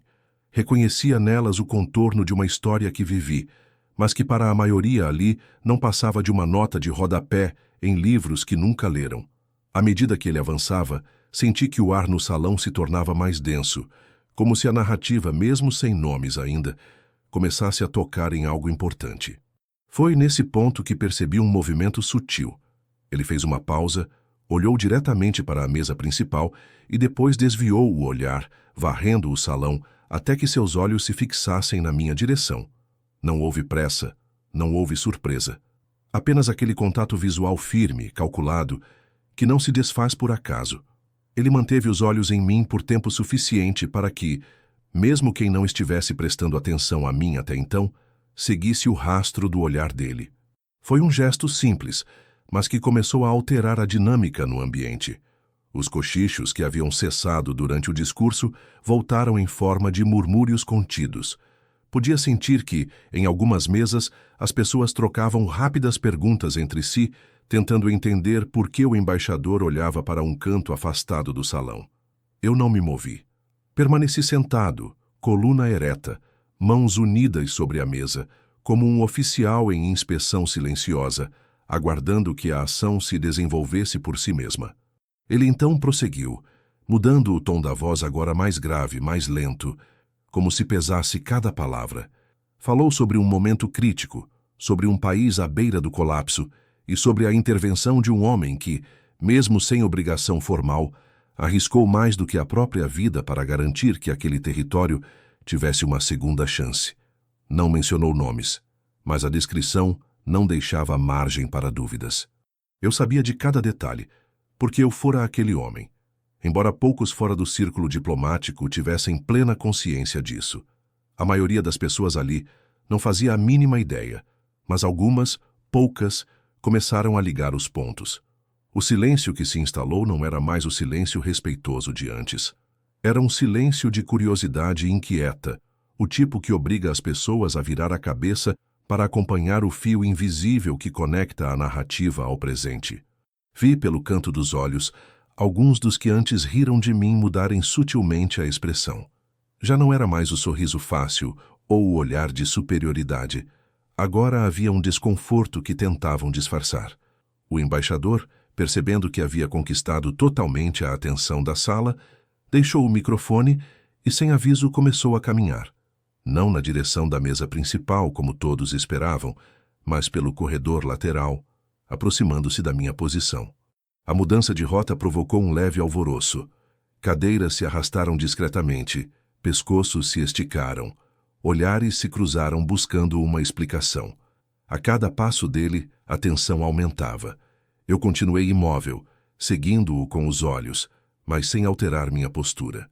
Reconhecia nelas o contorno de uma história que vivi, mas que para a maioria ali não passava de uma nota de rodapé em livros que nunca leram. À medida que ele avançava, senti que o ar no salão se tornava mais denso, como se a narrativa, mesmo sem nomes ainda, começasse a tocar em algo importante. Foi nesse ponto que percebi um movimento sutil. Ele fez uma pausa, olhou diretamente para a mesa principal e depois desviou o olhar, varrendo o salão até que seus olhos se fixassem na minha direção. Não houve pressa, não houve surpresa. Apenas aquele contato visual firme, calculado, que não se desfaz por acaso. Ele manteve os olhos em mim por tempo suficiente para que, mesmo quem não estivesse prestando atenção a mim até então, seguisse o rastro do olhar dele. Foi um gesto simples, mas que começou a alterar a dinâmica no ambiente. Os cochichos que haviam cessado durante o discurso voltaram em forma de murmúrios contidos. Podia sentir que, em algumas mesas, as pessoas trocavam rápidas perguntas entre si, tentando entender por que o embaixador olhava para um canto afastado do salão. Eu não me movi. Permaneci sentado, coluna ereta, mãos unidas sobre a mesa, como um oficial em inspeção silenciosa, aguardando que a ação se desenvolvesse por si mesma. Ele então prosseguiu, mudando o tom da voz agora mais grave, mais lento, como se pesasse cada palavra. Falou sobre um momento crítico, sobre um país à beira do colapso e sobre a intervenção de um homem que, mesmo sem obrigação formal, arriscou mais do que a própria vida para garantir que aquele território tivesse uma segunda chance. Não mencionou nomes, mas a descrição não deixava margem para dúvidas. Eu sabia de cada detalhe, porque eu fora aquele homem, embora poucos fora do círculo diplomático tivessem plena consciência disso. A maioria das pessoas ali não fazia a mínima ideia, mas algumas, poucas, começaram a ligar os pontos. O silêncio que se instalou não era mais o silêncio respeitoso de antes. Era um silêncio de curiosidade inquieta, o tipo que obriga as pessoas a virar a cabeça para acompanhar o fio invisível que conecta a narrativa ao presente. Vi pelo canto dos olhos alguns dos que antes riram de mim mudarem sutilmente a expressão. Já não era mais o sorriso fácil ou o olhar de superioridade. Agora havia um desconforto que tentavam disfarçar. O embaixador, percebendo que havia conquistado totalmente a atenção da sala, deixou o microfone e, sem aviso, começou a caminhar. Não na direção da mesa principal, como todos esperavam, mas pelo corredor lateral, aproximando-se da minha posição. A mudança de rota provocou um leve alvoroço. Cadeiras se arrastaram discretamente, pescoços se esticaram, olhares se cruzaram buscando uma explicação. A cada passo dele, a tensão aumentava. Eu continuei imóvel, seguindo-o com os olhos, mas sem alterar minha postura.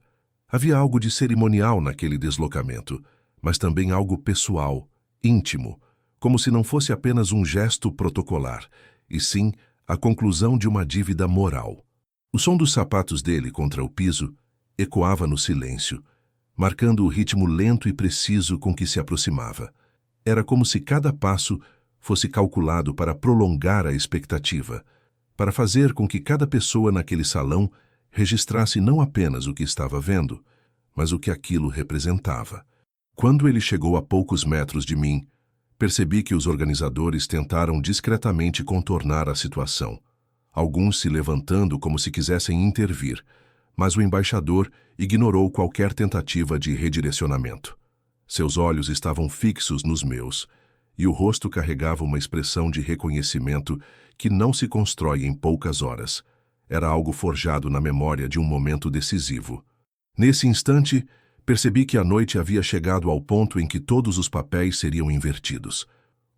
Havia algo de cerimonial naquele deslocamento, mas também algo pessoal, íntimo, como se não fosse apenas um gesto protocolar, e sim a conclusão de uma dívida moral. O som dos sapatos dele contra o piso ecoava no silêncio, marcando o ritmo lento e preciso com que se aproximava. Era como se cada passo fosse calculado para prolongar a expectativa, para fazer com que cada pessoa naquele salão registrasse não apenas o que estava vendo, mas o que aquilo representava. Quando ele chegou a poucos metros de mim, percebi que os organizadores tentaram discretamente contornar a situação, alguns se levantando como se quisessem intervir, mas o embaixador ignorou qualquer tentativa de redirecionamento. Seus olhos estavam fixos nos meus, e o rosto carregava uma expressão de reconhecimento que não se constrói em poucas horas. Era algo forjado na memória de um momento decisivo. Nesse instante, percebi que a noite havia chegado ao ponto em que todos os papéis seriam invertidos.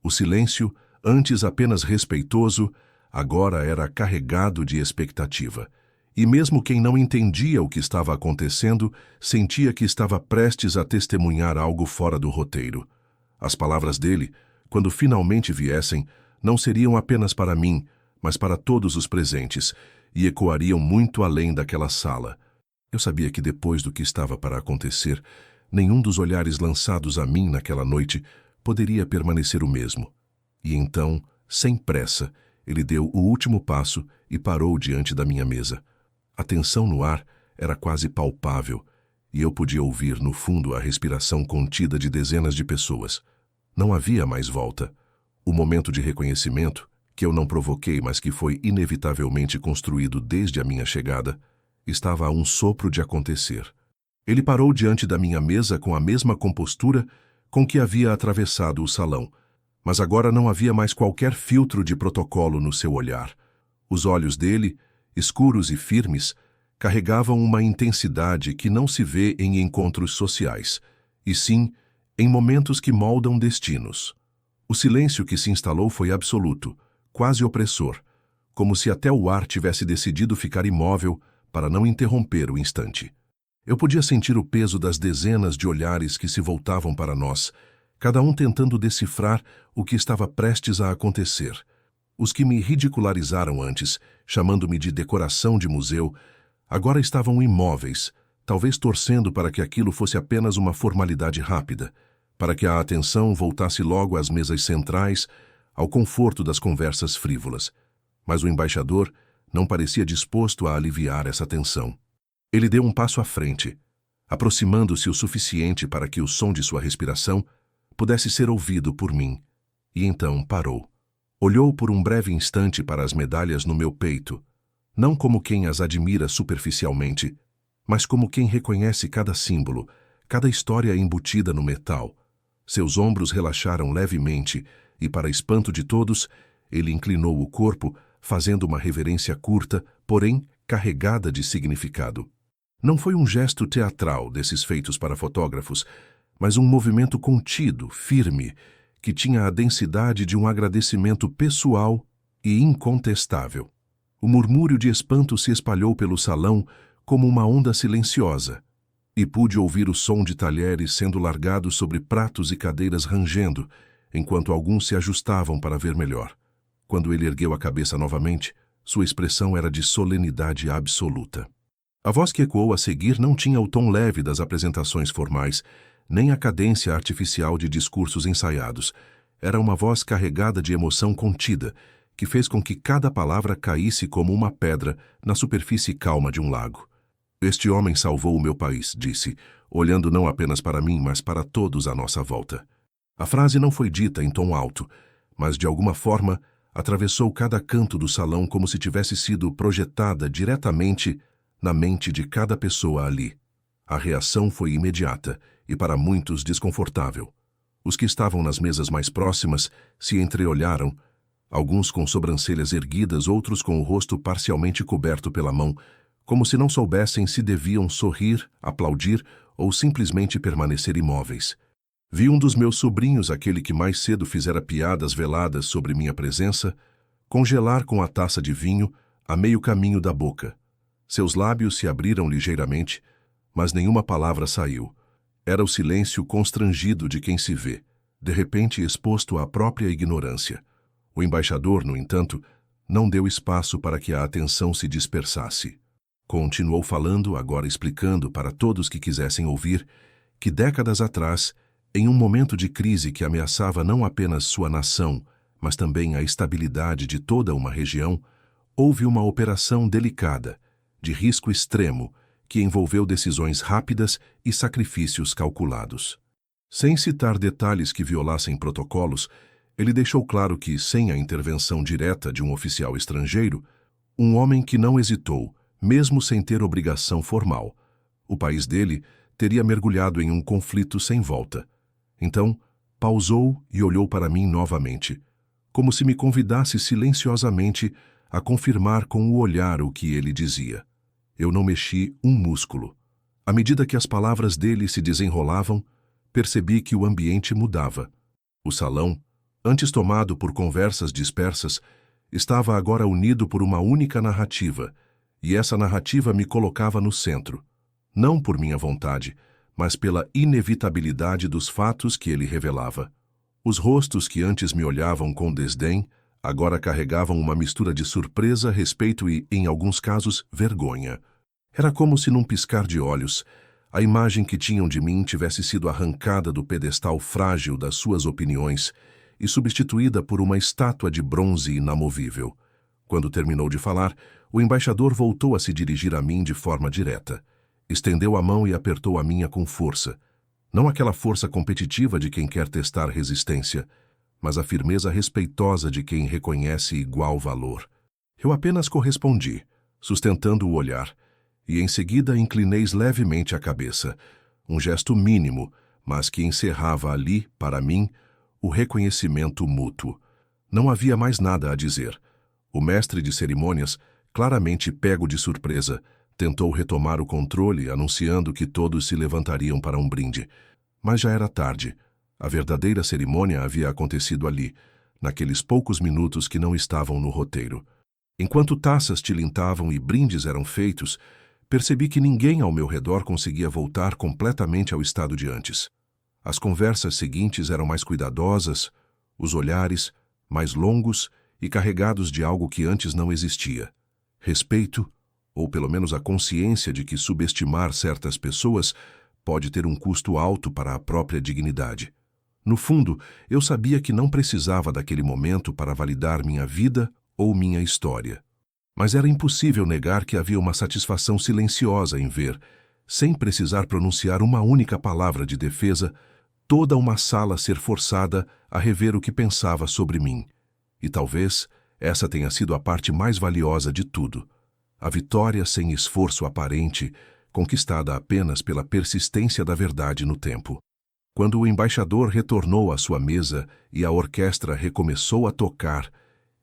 O silêncio, antes apenas respeitoso, agora era carregado de expectativa. E mesmo quem não entendia o que estava acontecendo, sentia que estava prestes a testemunhar algo fora do roteiro. As palavras dele, quando finalmente viessem, não seriam apenas para mim, mas para todos os presentes, e ecoariam muito além daquela sala. Eu sabia que depois do que estava para acontecer, nenhum dos olhares lançados a mim naquela noite poderia permanecer o mesmo. E então, sem pressa, ele deu o último passo e parou diante da minha mesa. A tensão no ar era quase palpável, e eu podia ouvir no fundo a respiração contida de dezenas de pessoas. Não havia mais volta. O momento de reconhecimento, que eu não provoquei, mas que foi inevitavelmente construído desde a minha chegada, estava a um sopro de acontecer. Ele parou diante da minha mesa com a mesma compostura com que havia atravessado o salão, mas agora não havia mais qualquer filtro de protocolo no seu olhar. Os olhos dele, escuros e firmes, carregavam uma intensidade que não se vê em encontros sociais, e sim em momentos que moldam destinos. O silêncio que se instalou foi absoluto, quase opressor, como se até o ar tivesse decidido ficar imóvel para não interromper o instante. Eu podia sentir o peso das dezenas de olhares que se voltavam para nós, cada um tentando decifrar o que estava prestes a acontecer. Os que me ridicularizaram antes, chamando-me de decoração de museu, agora estavam imóveis, talvez torcendo para que aquilo fosse apenas uma formalidade rápida, para que a atenção voltasse logo às mesas centrais, ao conforto das conversas frívolas. Mas o embaixador não parecia disposto a aliviar essa tensão. Ele deu um passo à frente, aproximando-se o suficiente para que o som de sua respiração pudesse ser ouvido por mim, e então parou. Olhou por um breve instante para as medalhas no meu peito, não como quem as admira superficialmente, mas como quem reconhece cada símbolo, cada história embutida no metal. Seus ombros relaxaram levemente e, para espanto de todos, ele inclinou o corpo, fazendo uma reverência curta, porém carregada de significado. Não foi um gesto teatral desses feitos para fotógrafos, mas um movimento contido, firme, que tinha a densidade de um agradecimento pessoal e incontestável. O murmúrio de espanto se espalhou pelo salão como uma onda silenciosa, e pude ouvir o som de talheres sendo largados sobre pratos e cadeiras rangendo, enquanto alguns se ajustavam para ver melhor. Quando ele ergueu a cabeça novamente, sua expressão era de solenidade absoluta. A voz que ecoou a seguir não tinha o tom leve das apresentações formais, nem a cadência artificial de discursos ensaiados. Era uma voz carregada de emoção contida, que fez com que cada palavra caísse como uma pedra na superfície calma de um lago. Este homem salvou o meu país, disse, olhando não apenas para mim, mas para todos à nossa volta. A frase não foi dita em tom alto, mas de alguma forma atravessou cada canto do salão como se tivesse sido projetada diretamente na mente de cada pessoa ali. A reação foi imediata e para muitos desconfortável. Os que estavam nas mesas mais próximas se entreolharam, alguns com sobrancelhas erguidas, outros com o rosto parcialmente coberto pela mão, como se não soubessem se deviam sorrir, aplaudir ou simplesmente permanecer imóveis. Vi um dos meus sobrinhos, aquele que mais cedo fizera piadas veladas sobre minha presença, congelar com a taça de vinho a meio caminho da boca. Seus lábios se abriram ligeiramente, mas nenhuma palavra saiu. Era o silêncio constrangido de quem se vê, de repente exposto à própria ignorância. O embaixador, no entanto, não deu espaço para que a atenção se dispersasse. Continuou falando, agora explicando para todos que quisessem ouvir, que décadas atrás, em um momento de crise que ameaçava não apenas sua nação, mas também a estabilidade de toda uma região, houve uma operação delicada, de risco extremo, que envolveu decisões rápidas e sacrifícios calculados. Sem citar detalhes que violassem protocolos, ele deixou claro que, sem a intervenção direta de um oficial estrangeiro, um homem que não hesitou, mesmo sem ter obrigação formal, o país dele teria mergulhado em um conflito sem volta. Então, pausou e olhou para mim novamente, como se me convidasse silenciosamente a confirmar com o olhar o que ele dizia. Eu não mexi um músculo. À medida que as palavras dele se desenrolavam, percebi que o ambiente mudava. O salão, antes tomado por conversas dispersas, estava agora unido por uma única narrativa, e essa narrativa me colocava no centro, não por minha vontade, mas pela inevitabilidade dos fatos que ele revelava. Os rostos que antes me olhavam com desdém, agora carregavam uma mistura de surpresa, respeito e, em alguns casos, vergonha. Era como se, num piscar de olhos, a imagem que tinham de mim tivesse sido arrancada do pedestal frágil das suas opiniões e substituída por uma estátua de bronze inamovível. Quando terminou de falar, o embaixador voltou a se dirigir a mim de forma direta. Estendeu a mão e apertou a minha com força. Não aquela força competitiva de quem quer testar resistência, mas a firmeza respeitosa de quem reconhece igual valor. Eu apenas correspondi, sustentando o olhar, e em seguida inclinei levemente a cabeça, um gesto mínimo, mas que encerrava ali, para mim, o reconhecimento mútuo. Não havia mais nada a dizer. O mestre de cerimônias, claramente pego de surpresa, tentou retomar o controle, anunciando que todos se levantariam para um brinde. Mas já era tarde. A verdadeira cerimônia havia acontecido ali, naqueles poucos minutos que não estavam no roteiro. Enquanto taças tilintavam e brindes eram feitos, percebi que ninguém ao meu redor conseguia voltar completamente ao estado de antes. As conversas seguintes eram mais cuidadosas, os olhares mais longos e carregados de algo que antes não existia. Respeito, ou pelo menos a consciência de que subestimar certas pessoas pode ter um custo alto para a própria dignidade. No fundo, eu sabia que não precisava daquele momento para validar minha vida ou minha história. Mas era impossível negar que havia uma satisfação silenciosa em ver, sem precisar pronunciar uma única palavra de defesa, toda uma sala ser forçada a rever o que pensava sobre mim. E talvez essa tenha sido a parte mais valiosa de tudo. A vitória sem esforço aparente, conquistada apenas pela persistência da verdade no tempo. Quando o embaixador retornou à sua mesa e a orquestra recomeçou a tocar,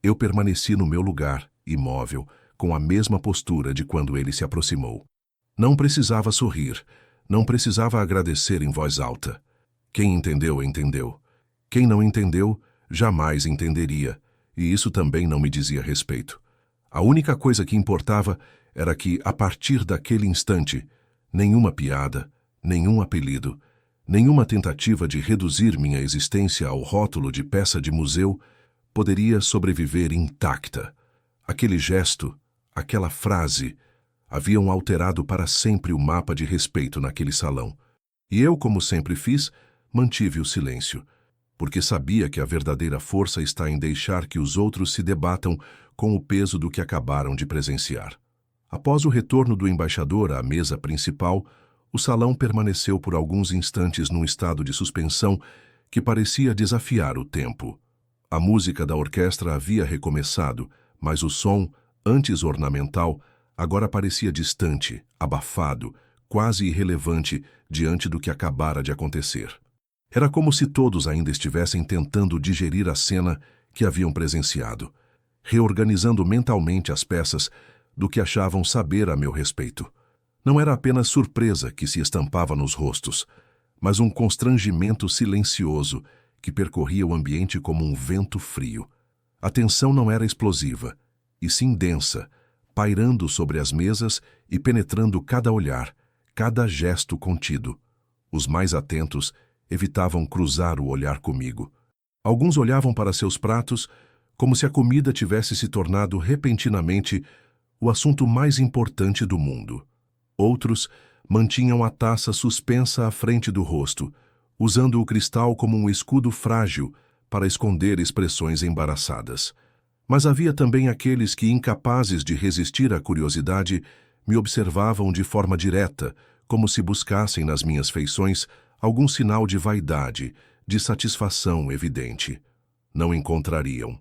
eu permaneci no meu lugar, imóvel, com a mesma postura de quando ele se aproximou. Não precisava sorrir, não precisava agradecer em voz alta. Quem entendeu, entendeu. Quem não entendeu, jamais entenderia, e isso também não me dizia respeito. A única coisa que importava era que, a partir daquele instante, nenhuma piada, nenhum apelido, nenhuma tentativa de reduzir minha existência ao rótulo de peça de museu poderia sobreviver intacta. Aquele gesto, aquela frase, haviam alterado para sempre o mapa de respeito naquele salão. E eu, como sempre fiz, mantive o silêncio, porque sabia que a verdadeira força está em deixar que os outros se debatam com o peso do que acabaram de presenciar. Após o retorno do embaixador à mesa principal, o salão permaneceu por alguns instantes num estado de suspensão que parecia desafiar o tempo. A música da orquestra havia recomeçado, mas o som, antes ornamental, agora parecia distante, abafado, quase irrelevante diante do que acabara de acontecer. Era como se todos ainda estivessem tentando digerir a cena que haviam presenciado, reorganizando mentalmente as peças do que achavam saber a meu respeito. Não era apenas surpresa que se estampava nos rostos, mas um constrangimento silencioso que percorria o ambiente como um vento frio. A tensão não era explosiva, e sim densa, pairando sobre as mesas e penetrando cada olhar, cada gesto contido. Os mais atentos evitavam cruzar o olhar comigo. Alguns olhavam para seus pratos como se a comida tivesse se tornado repentinamente o assunto mais importante do mundo. Outros mantinham a taça suspensa à frente do rosto, usando o cristal como um escudo frágil para esconder expressões embaraçadas. Mas havia também aqueles que, incapazes de resistir à curiosidade, me observavam de forma direta, como se buscassem nas minhas feições algum sinal de vaidade, de satisfação evidente. Não encontrariam.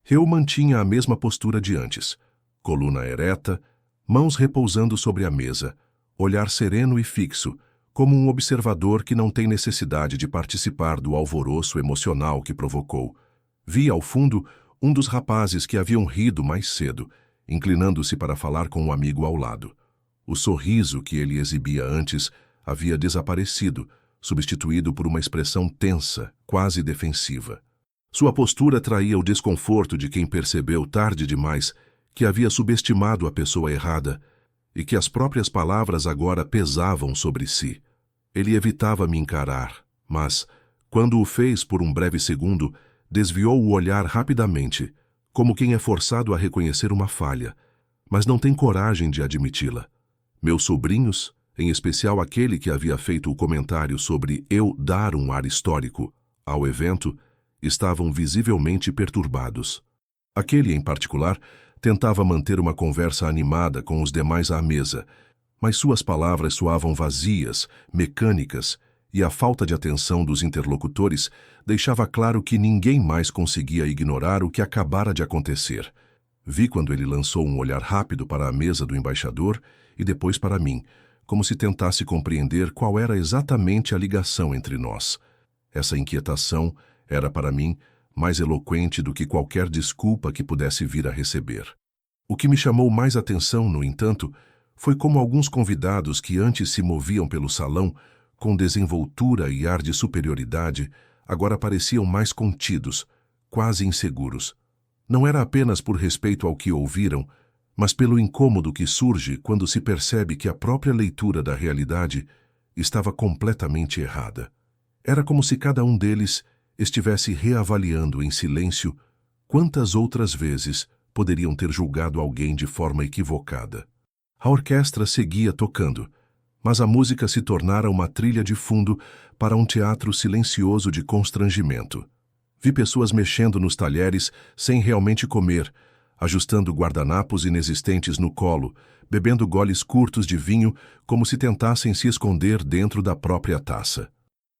Eu mantinha a mesma postura de antes, coluna ereta, mãos repousando sobre a mesa, olhar sereno e fixo, como um observador que não tem necessidade de participar do alvoroço emocional que provocou. Vi, ao fundo, um dos rapazes que haviam rido mais cedo, inclinando-se para falar com um amigo ao lado. O sorriso que ele exibia antes havia desaparecido, substituído por uma expressão tensa, quase defensiva. Sua postura traía o desconforto de quem percebeu tarde demais que havia subestimado a pessoa errada e que as próprias palavras agora pesavam sobre si. Ele evitava me encarar, mas, quando o fez por um breve segundo, desviou o olhar rapidamente, como quem é forçado a reconhecer uma falha, mas não tem coragem de admiti-la. Meus sobrinhos, em especial aquele que havia feito o comentário sobre eu dar um ar histórico ao evento, estavam visivelmente perturbados. Aquele, em particular, tentava manter uma conversa animada com os demais à mesa, mas suas palavras soavam vazias, mecânicas, e a falta de atenção dos interlocutores deixava claro que ninguém mais conseguia ignorar o que acabara de acontecer. Vi quando ele lançou um olhar rápido para a mesa do embaixador e depois para mim, como se tentasse compreender qual era exatamente a ligação entre nós. Essa inquietação era, para mim, mais eloquente do que qualquer desculpa que pudesse vir a receber. O que me chamou mais atenção, no entanto, foi como alguns convidados que antes se moviam pelo salão com desenvoltura e ar de superioridade, agora pareciam mais contidos, quase inseguros. Não era apenas por respeito ao que ouviram, mas pelo incômodo que surge quando se percebe que a própria leitura da realidade estava completamente errada. Era como se cada um deles estivesse reavaliando em silêncio quantas outras vezes poderiam ter julgado alguém de forma equivocada. A orquestra seguia tocando, mas a música se tornara uma trilha de fundo para um teatro silencioso de constrangimento. Vi pessoas mexendo nos talheres sem realmente comer, ajustando guardanapos inexistentes no colo, bebendo goles curtos de vinho como se tentassem se esconder dentro da própria taça.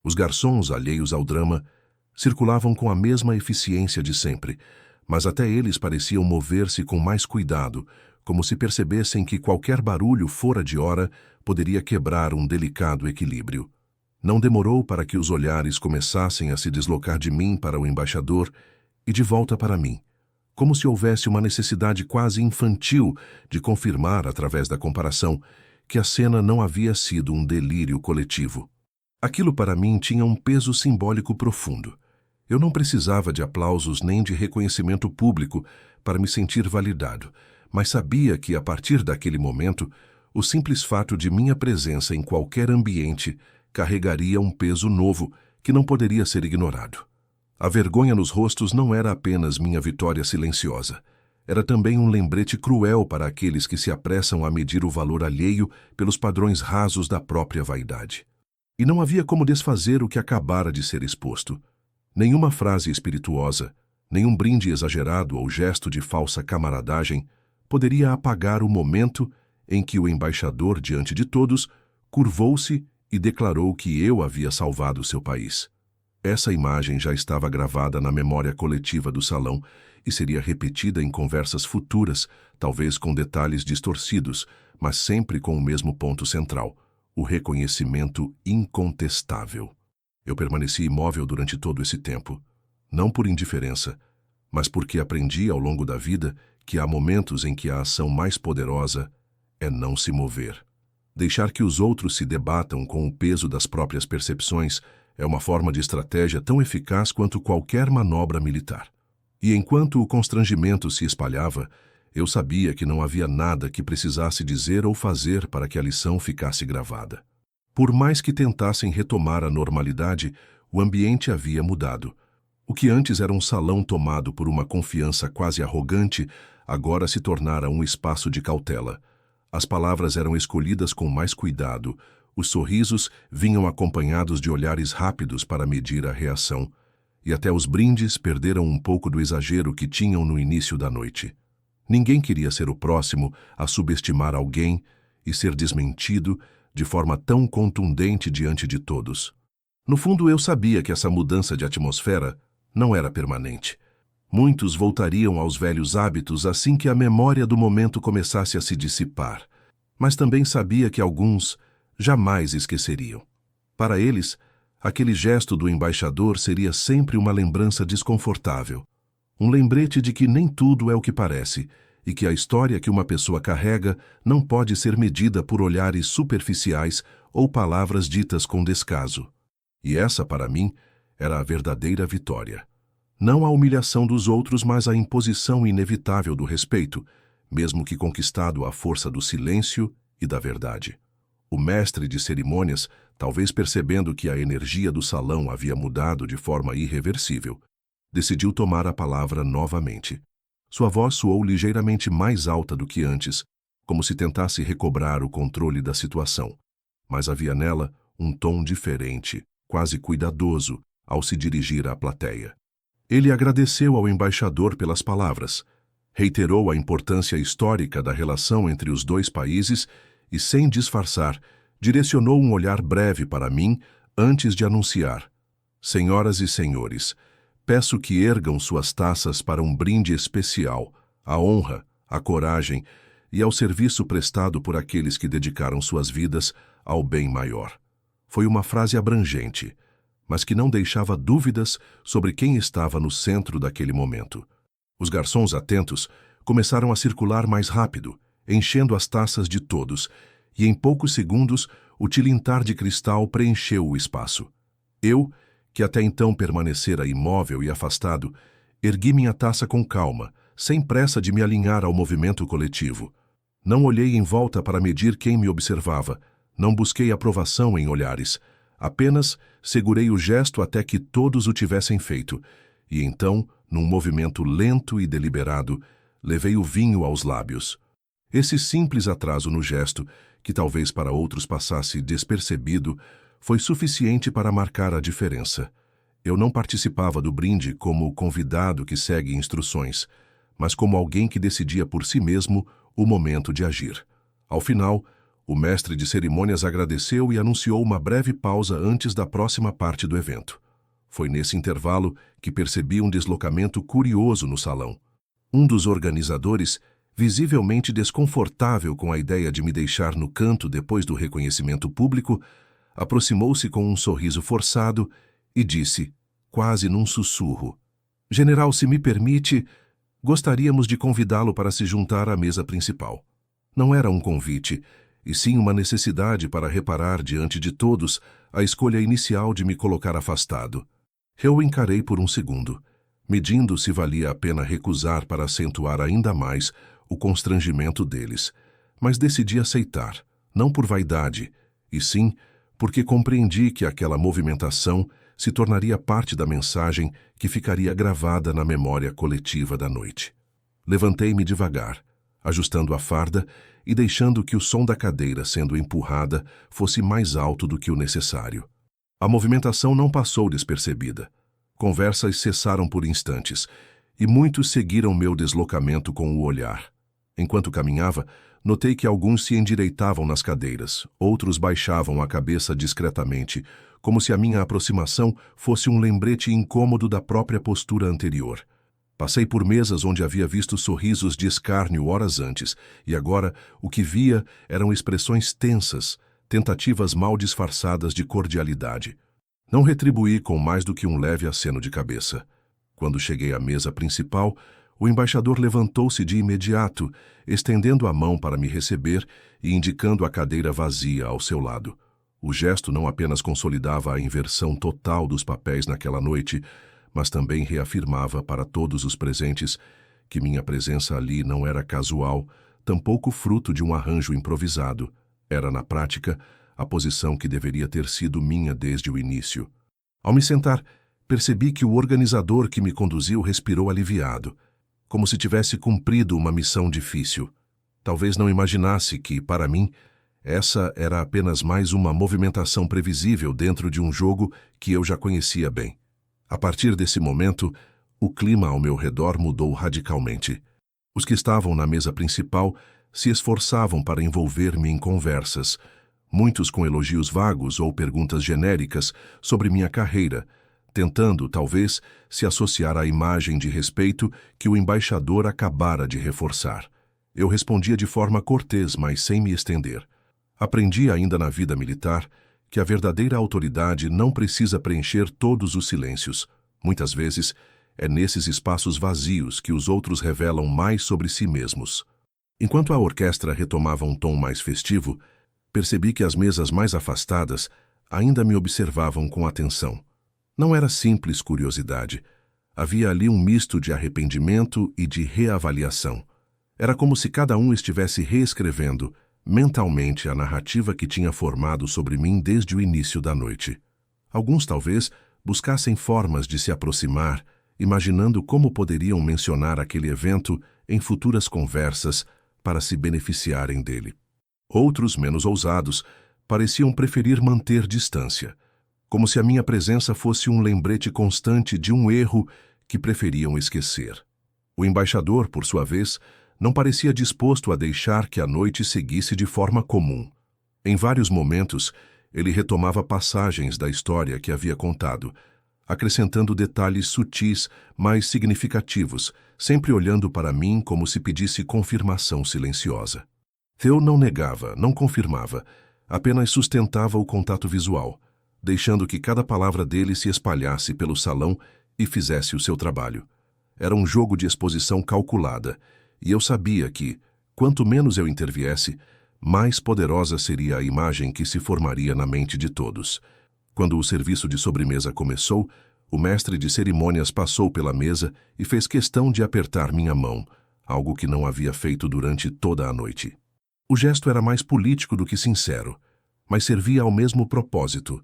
Os garçons, alheios ao drama, circulavam com a mesma eficiência de sempre, mas até eles pareciam mover-se com mais cuidado, como se percebessem que qualquer barulho fora de hora poderia quebrar um delicado equilíbrio. Não demorou para que os olhares começassem a se deslocar de mim para o embaixador e de volta para mim, como se houvesse uma necessidade quase infantil de confirmar, através da comparação, que a cena não havia sido um delírio coletivo. Aquilo para mim tinha um peso simbólico profundo. Eu não precisava de aplausos nem de reconhecimento público para me sentir validado, mas sabia que, a partir daquele momento, o simples fato de minha presença em qualquer ambiente carregaria um peso novo que não poderia ser ignorado. A vergonha nos rostos não era apenas minha vitória silenciosa. Era também um lembrete cruel para aqueles que se apressam a medir o valor alheio pelos padrões rasos da própria vaidade. E não havia como desfazer o que acabara de ser exposto. Nenhuma frase espirituosa, nenhum brinde exagerado ou gesto de falsa camaradagem poderia apagar o momento em que o embaixador, diante de todos, curvou-se e declarou que eu havia salvado seu país. Essa imagem já estava gravada na memória coletiva do salão e seria repetida em conversas futuras, talvez com detalhes distorcidos, mas sempre com o mesmo ponto central: o reconhecimento incontestável. Eu permaneci imóvel durante todo esse tempo, não por indiferença, mas porque aprendi ao longo da vida que há momentos em que a ação mais poderosa é não se mover. Deixar que os outros se debatam com o peso das próprias percepções é uma forma de estratégia tão eficaz quanto qualquer manobra militar. E enquanto o constrangimento se espalhava, eu sabia que não havia nada que precisasse dizer ou fazer para que a lição ficasse gravada. Por mais que tentassem retomar a normalidade, o ambiente havia mudado. O que antes era um salão tomado por uma confiança quase arrogante, agora se tornara um espaço de cautela. As palavras eram escolhidas com mais cuidado, os sorrisos vinham acompanhados de olhares rápidos para medir a reação, e até os brindes perderam um pouco do exagero que tinham no início da noite. Ninguém queria ser o próximo a subestimar alguém e ser desmentido de forma tão contundente diante de todos. No fundo, eu sabia que essa mudança de atmosfera não era permanente. Muitos voltariam aos velhos hábitos assim que a memória do momento começasse a se dissipar. Mas também sabia que alguns jamais esqueceriam. Para eles, aquele gesto do embaixador seria sempre uma lembrança desconfortável. Um lembrete de que nem tudo é o que parece e que a história que uma pessoa carrega não pode ser medida por olhares superficiais ou palavras ditas com descaso. E essa, para mim, era a verdadeira vitória. Não a humilhação dos outros, mas a imposição inevitável do respeito, mesmo que conquistado à força do silêncio e da verdade. O mestre de cerimônias, talvez percebendo que a energia do salão havia mudado de forma irreversível, decidiu tomar a palavra novamente. Sua voz soou ligeiramente mais alta do que antes, como se tentasse recobrar o controle da situação. Mas havia nela um tom diferente, quase cuidadoso, ao se dirigir à plateia. Ele agradeceu ao embaixador pelas palavras, reiterou a importância histórica da relação entre os dois países e, sem disfarçar, direcionou um olhar breve para mim antes de anunciar: Senhoras e senhores, peço que ergam suas taças para um brinde especial, à honra, à coragem e ao serviço prestado por aqueles que dedicaram suas vidas ao bem maior. Foi uma frase abrangente, mas que não deixava dúvidas sobre quem estava no centro daquele momento. Os garçons atentos começaram a circular mais rápido, enchendo as taças de todos, e em poucos segundos o tilintar de cristal preencheu o espaço. Eu, que até então permanecera imóvel e afastado, ergui minha taça com calma, sem pressa de me alinhar ao movimento coletivo. Não olhei em volta para medir quem me observava, não busquei aprovação em olhares, apenas segurei o gesto até que todos o tivessem feito, e então, num movimento lento e deliberado, levei o vinho aos lábios. Esse simples atraso no gesto, que talvez para outros passasse despercebido, foi suficiente para marcar a diferença. Eu não participava do brinde como o convidado que segue instruções, mas como alguém que decidia por si mesmo o momento de agir. Ao final, o mestre de cerimônias agradeceu e anunciou uma breve pausa antes da próxima parte do evento. Foi nesse intervalo que percebi um deslocamento curioso no salão. Um dos organizadores, visivelmente desconfortável com a ideia de me deixar no canto depois do reconhecimento público, aproximou-se com um sorriso forçado e disse, quase num sussurro: General, se me permite, gostaríamos de convidá-lo para se juntar à mesa principal. Não era um convite, e sim uma necessidade para reparar diante de todos a escolha inicial de me colocar afastado. Eu o encarei por um segundo, medindo se valia a pena recusar para acentuar ainda mais o constrangimento deles, mas decidi aceitar, não por vaidade, e sim porque compreendi que aquela movimentação se tornaria parte da mensagem que ficaria gravada na memória coletiva da noite. Levantei-me devagar, ajustando a farda e deixando que o som da cadeira sendo empurrada fosse mais alto do que o necessário. A movimentação não passou despercebida. Conversas cessaram por instantes, e muitos seguiram meu deslocamento com o olhar. Enquanto caminhava, notei que alguns se endireitavam nas cadeiras, outros baixavam a cabeça discretamente, como se a minha aproximação fosse um lembrete incômodo da própria postura anterior. Passei por mesas onde havia visto sorrisos de escárnio horas antes, e agora o que via eram expressões tensas, tentativas mal disfarçadas de cordialidade. Não retribuí com mais do que um leve aceno de cabeça. Quando cheguei à mesa principal, o embaixador levantou-se de imediato, estendendo a mão para me receber e indicando a cadeira vazia ao seu lado. O gesto não apenas consolidava a inversão total dos papéis naquela noite, mas também reafirmava para todos os presentes que minha presença ali não era casual, tampouco fruto de um arranjo improvisado. Era, na prática, a posição que deveria ter sido minha desde o início. Ao me sentar, percebi que o organizador que me conduziu respirou aliviado, como se tivesse cumprido uma missão difícil. Talvez não imaginasse que, para mim, essa era apenas mais uma movimentação previsível dentro de um jogo que eu já conhecia bem. A partir desse momento, o clima ao meu redor mudou radicalmente. Os que estavam na mesa principal se esforçavam para envolver-me em conversas, muitos com elogios vagos ou perguntas genéricas sobre minha carreira, tentando, talvez, se associar à imagem de respeito que o embaixador acabara de reforçar. Eu respondia de forma cortês, mas sem me estender. Aprendi ainda na vida militar que a verdadeira autoridade não precisa preencher todos os silêncios. Muitas vezes, é nesses espaços vazios que os outros revelam mais sobre si mesmos. Enquanto a orquestra retomava um tom mais festivo, percebi que as mesas mais afastadas ainda me observavam com atenção. Não era simples curiosidade. Havia ali um misto de arrependimento e de reavaliação. Era como se cada um estivesse reescrevendo mentalmente a narrativa que tinha formado sobre mim desde o início da noite. Alguns, talvez, buscassem formas de se aproximar, imaginando como poderiam mencionar aquele evento em futuras conversas para se beneficiarem dele. Outros, menos ousados, pareciam preferir manter distância, como se a minha presença fosse um lembrete constante de um erro que preferiam esquecer. O embaixador, por sua vez, não parecia disposto a deixar que a noite seguisse de forma comum. Em vários momentos, ele retomava passagens da história que havia contado, acrescentando detalhes sutis, mas significativos, sempre olhando para mim como se pedisse confirmação silenciosa. Eu não negava, não confirmava, apenas sustentava o contato visual, deixando que cada palavra dele se espalhasse pelo salão e fizesse o seu trabalho. Era um jogo de exposição calculada, e eu sabia que, quanto menos eu interviesse, mais poderosa seria a imagem que se formaria na mente de todos. Quando o serviço de sobremesa começou, o mestre de cerimônias passou pela mesa e fez questão de apertar minha mão, algo que não havia feito durante toda a noite. O gesto era mais político do que sincero, mas servia ao mesmo propósito: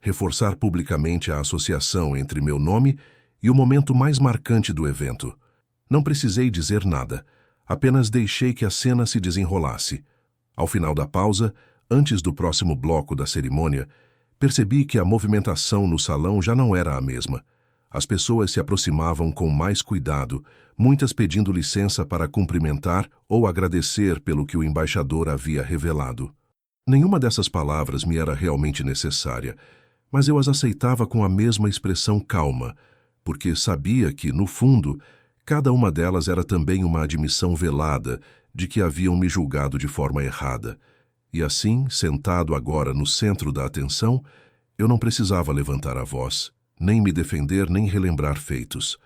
reforçar publicamente a associação entre meu nome e o momento mais marcante do evento. Não precisei dizer nada, apenas deixei que a cena se desenrolasse. Ao final da pausa, antes do próximo bloco da cerimônia, percebi que a movimentação no salão já não era a mesma. As pessoas se aproximavam com mais cuidado, muitas pedindo licença para cumprimentar ou agradecer pelo que o embaixador havia revelado. Nenhuma dessas palavras me era realmente necessária, mas eu as aceitava com a mesma expressão calma, porque sabia que, no fundo, cada uma delas era também uma admissão velada de que haviam me julgado de forma errada. E assim, sentado agora no centro da atenção, eu não precisava levantar a voz, nem me defender, nem relembrar feitos.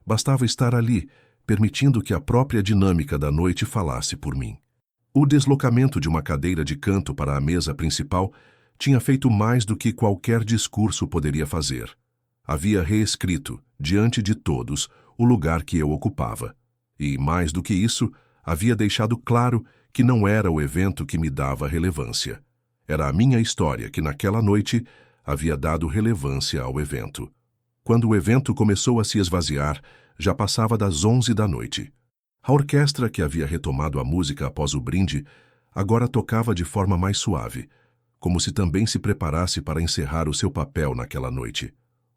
Bastava estar ali, permitindo que a própria dinâmica da noite falasse por mim. O deslocamento de uma cadeira de canto para a mesa principal tinha feito mais do que qualquer discurso poderia fazer. Havia reescrito, diante de todos, o lugar que eu ocupava. E, mais do que isso, havia deixado claro que não era o evento que me dava relevância. Era a minha história que, naquela noite, havia dado relevância ao evento. Quando o evento começou a se esvaziar, já passava das 11 da noite. A orquestra, que havia retomado a música após o brinde, agora tocava de forma mais suave, como se também se preparasse para encerrar o seu papel naquela noite.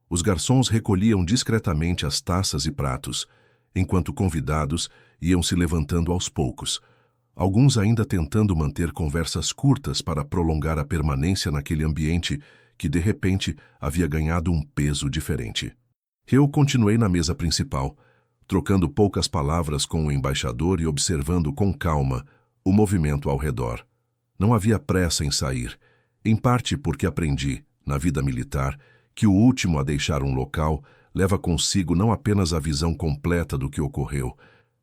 Os garçons recolhiam discretamente as taças e pratos, enquanto convidados iam se levantando aos poucos, alguns ainda tentando manter conversas curtas para prolongar a permanência naquele ambiente que, de repente, havia ganhado um peso diferente. Eu continuei na mesa principal, trocando poucas palavras com o embaixador e observando com calma o movimento ao redor. Não havia pressa em sair, em parte porque aprendi, na vida militar, que o último a deixar um local leva consigo não apenas a visão completa do que ocorreu,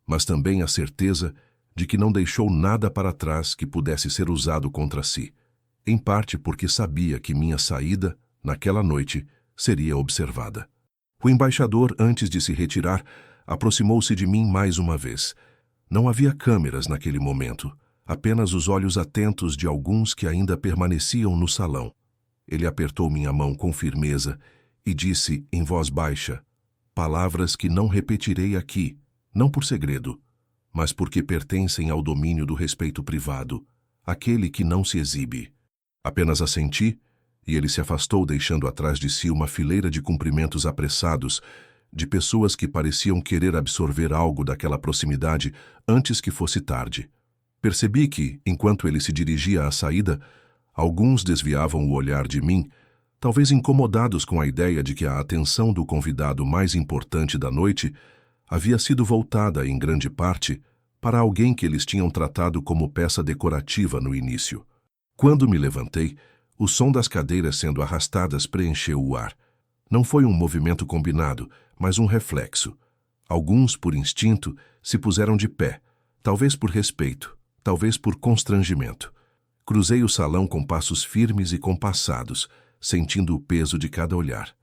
mas também a certeza de que não deixou nada para trás que pudesse ser usado contra si, em parte porque sabia que minha saída, naquela noite, seria observada. O embaixador, antes de se retirar, aproximou-se de mim mais uma vez. Não havia câmeras naquele momento, apenas os olhos atentos de alguns que ainda permaneciam no salão. Ele apertou minha mão com firmeza e disse em voz baixa, palavras que não repetirei aqui, não por segredo, mas porque pertencem ao domínio do respeito privado, aquele que não se exibe. Apenas assenti, e ele se afastou deixando atrás de si uma fileira de cumprimentos apressados, de pessoas que pareciam querer absorver algo daquela proximidade antes que fosse tarde. Percebi que, enquanto ele se dirigia à saída, alguns desviavam o olhar de mim, talvez incomodados com a ideia de que a atenção do convidado mais importante da noite havia sido voltada, em grande parte, para alguém que eles tinham tratado como peça decorativa no início. Quando me levantei, o som das cadeiras sendo arrastadas preencheu o ar. Não foi um movimento combinado, mas um reflexo. Alguns, por instinto, se puseram de pé, talvez por respeito, talvez por constrangimento. Cruzei o salão com passos firmes e compassados, sentindo o peso de cada olhar.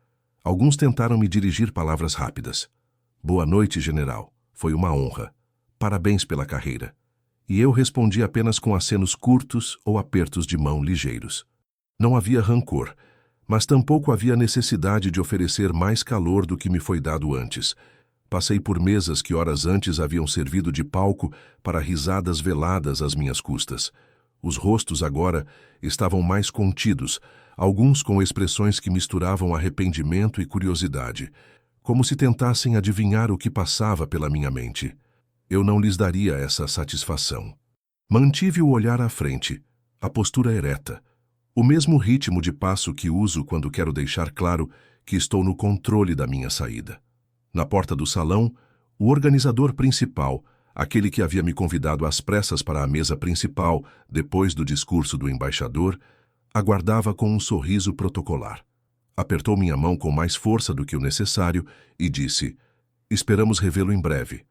Alguns tentaram me dirigir palavras rápidas. Boa noite, general. Foi uma honra. Parabéns pela carreira. E eu respondi apenas com acenos curtos ou apertos de mão ligeiros. Não havia rancor, mas tampouco havia necessidade de oferecer mais calor do que me foi dado antes. Passei por mesas que horas antes haviam servido de palco para risadas veladas às minhas custas. Os rostos agora estavam mais contidos, alguns com expressões que misturavam arrependimento e curiosidade, como se tentassem adivinhar o que passava pela minha mente. Eu não lhes daria essa satisfação. Mantive o olhar à frente, a postura ereta, o mesmo ritmo de passo que uso quando quero deixar claro que estou no controle da minha saída. Na porta do salão, o organizador principal, aquele que havia me convidado às pressas para a mesa principal depois do discurso do embaixador, aguardava com um sorriso protocolar. Apertou minha mão com mais força do que o necessário e disse, esperamos revê-lo em breve.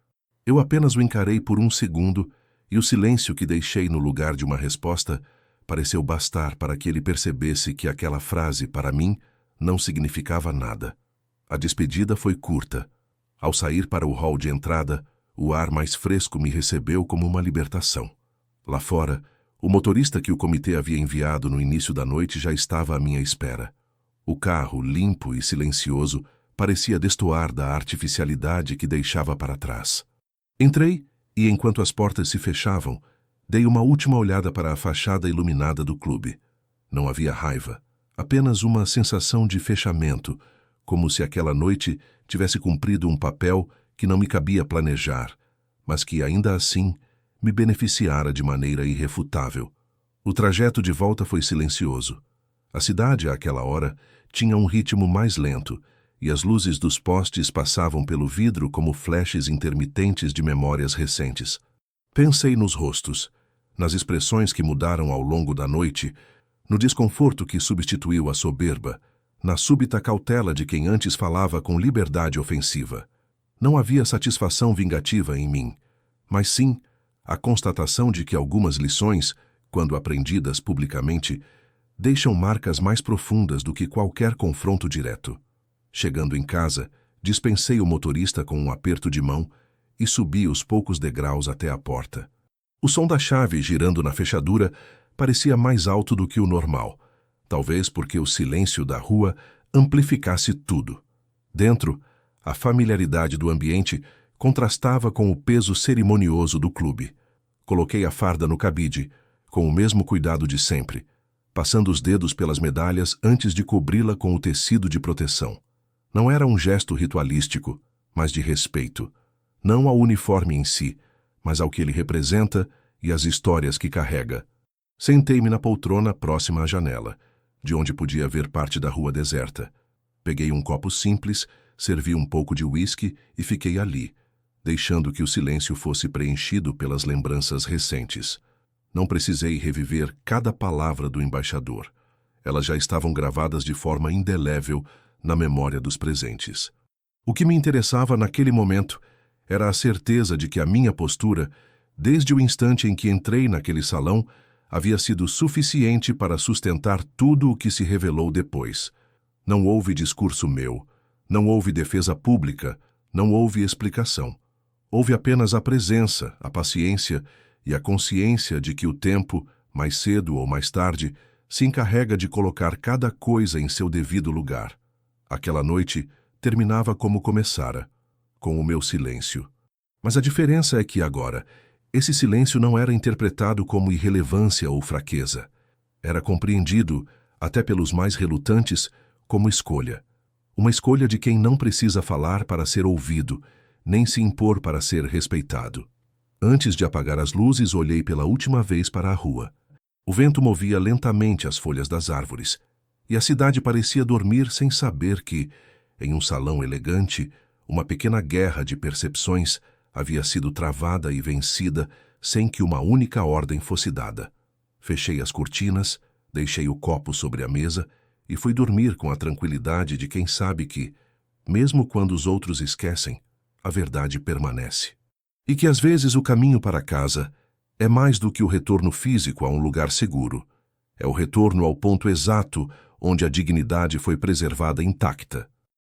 Eu apenas o encarei por um segundo e o silêncio que deixei no lugar de uma resposta pareceu bastar para que ele percebesse que aquela frase, para mim, não significava nada. A despedida foi curta. Ao sair para o hall de entrada, o ar mais fresco me recebeu como uma libertação. Lá fora, o motorista que o comitê havia enviado no início da noite já estava à minha espera. O carro, limpo e silencioso, parecia destoar da artificialidade que deixava para trás. Entrei e, enquanto as portas se fechavam, dei uma última olhada para a fachada iluminada do clube. Não havia raiva, apenas uma sensação de fechamento, como se aquela noite tivesse cumprido um papel que não me cabia planejar, mas que, ainda assim, me beneficiara de maneira irrefutável. O trajeto de volta foi silencioso. A cidade, àquela hora, tinha um ritmo mais lento, e as luzes dos postes passavam pelo vidro como flashes intermitentes de memórias recentes. Pensei nos rostos, nas expressões que mudaram ao longo da noite, no desconforto que substituiu a soberba, na súbita cautela de quem antes falava com liberdade ofensiva. Não havia satisfação vingativa em mim, mas sim a constatação de que algumas lições, quando aprendidas publicamente, deixam marcas mais profundas do que qualquer confronto direto. Chegando em casa, dispensei o motorista com um aperto de mão e subi os poucos degraus até a porta. O som da chave girando na fechadura parecia mais alto do que o normal, talvez porque o silêncio da rua amplificasse tudo. Dentro, a familiaridade do ambiente contrastava com o peso cerimonioso do clube. Coloquei a farda no cabide, com o mesmo cuidado de sempre, passando os dedos pelas medalhas antes de cobri-la com o tecido de proteção. Não era um gesto ritualístico, mas de respeito. Não ao uniforme em si, mas ao que ele representa e às histórias que carrega. Sentei-me na poltrona próxima à janela, de onde podia ver parte da rua deserta. Peguei um copo simples, servi um pouco de uísque e fiquei ali, deixando que o silêncio fosse preenchido pelas lembranças recentes. Não precisei reviver cada palavra do embaixador. Elas já estavam gravadas de forma indelével na memória dos presentes. O que me interessava naquele momento era a certeza de que a minha postura, desde o instante em que entrei naquele salão, havia sido suficiente para sustentar tudo o que se revelou depois. Não houve discurso meu, não houve defesa pública, não houve explicação. Houve apenas a presença, a paciência e a consciência de que o tempo, mais cedo ou mais tarde, se encarrega de colocar cada coisa em seu devido lugar. Aquela noite terminava como começara, com o meu silêncio. Mas a diferença é que agora, esse silêncio não era interpretado como irrelevância ou fraqueza. Era compreendido, até pelos mais relutantes, como escolha. Uma escolha de quem não precisa falar para ser ouvido, nem se impor para ser respeitado. Antes de apagar as luzes, olhei pela última vez para a rua. O vento movia lentamente as folhas das árvores, e a cidade parecia dormir sem saber que, em um salão elegante, uma pequena guerra de percepções havia sido travada e vencida sem que uma única ordem fosse dada. Fechei as cortinas, deixei o copo sobre a mesa e fui dormir com a tranquilidade de quem sabe que, mesmo quando os outros esquecem, a verdade permanece. E que às vezes o caminho para casa é mais do que o retorno físico a um lugar seguro. É o retorno ao ponto exato onde a dignidade foi preservada intacta.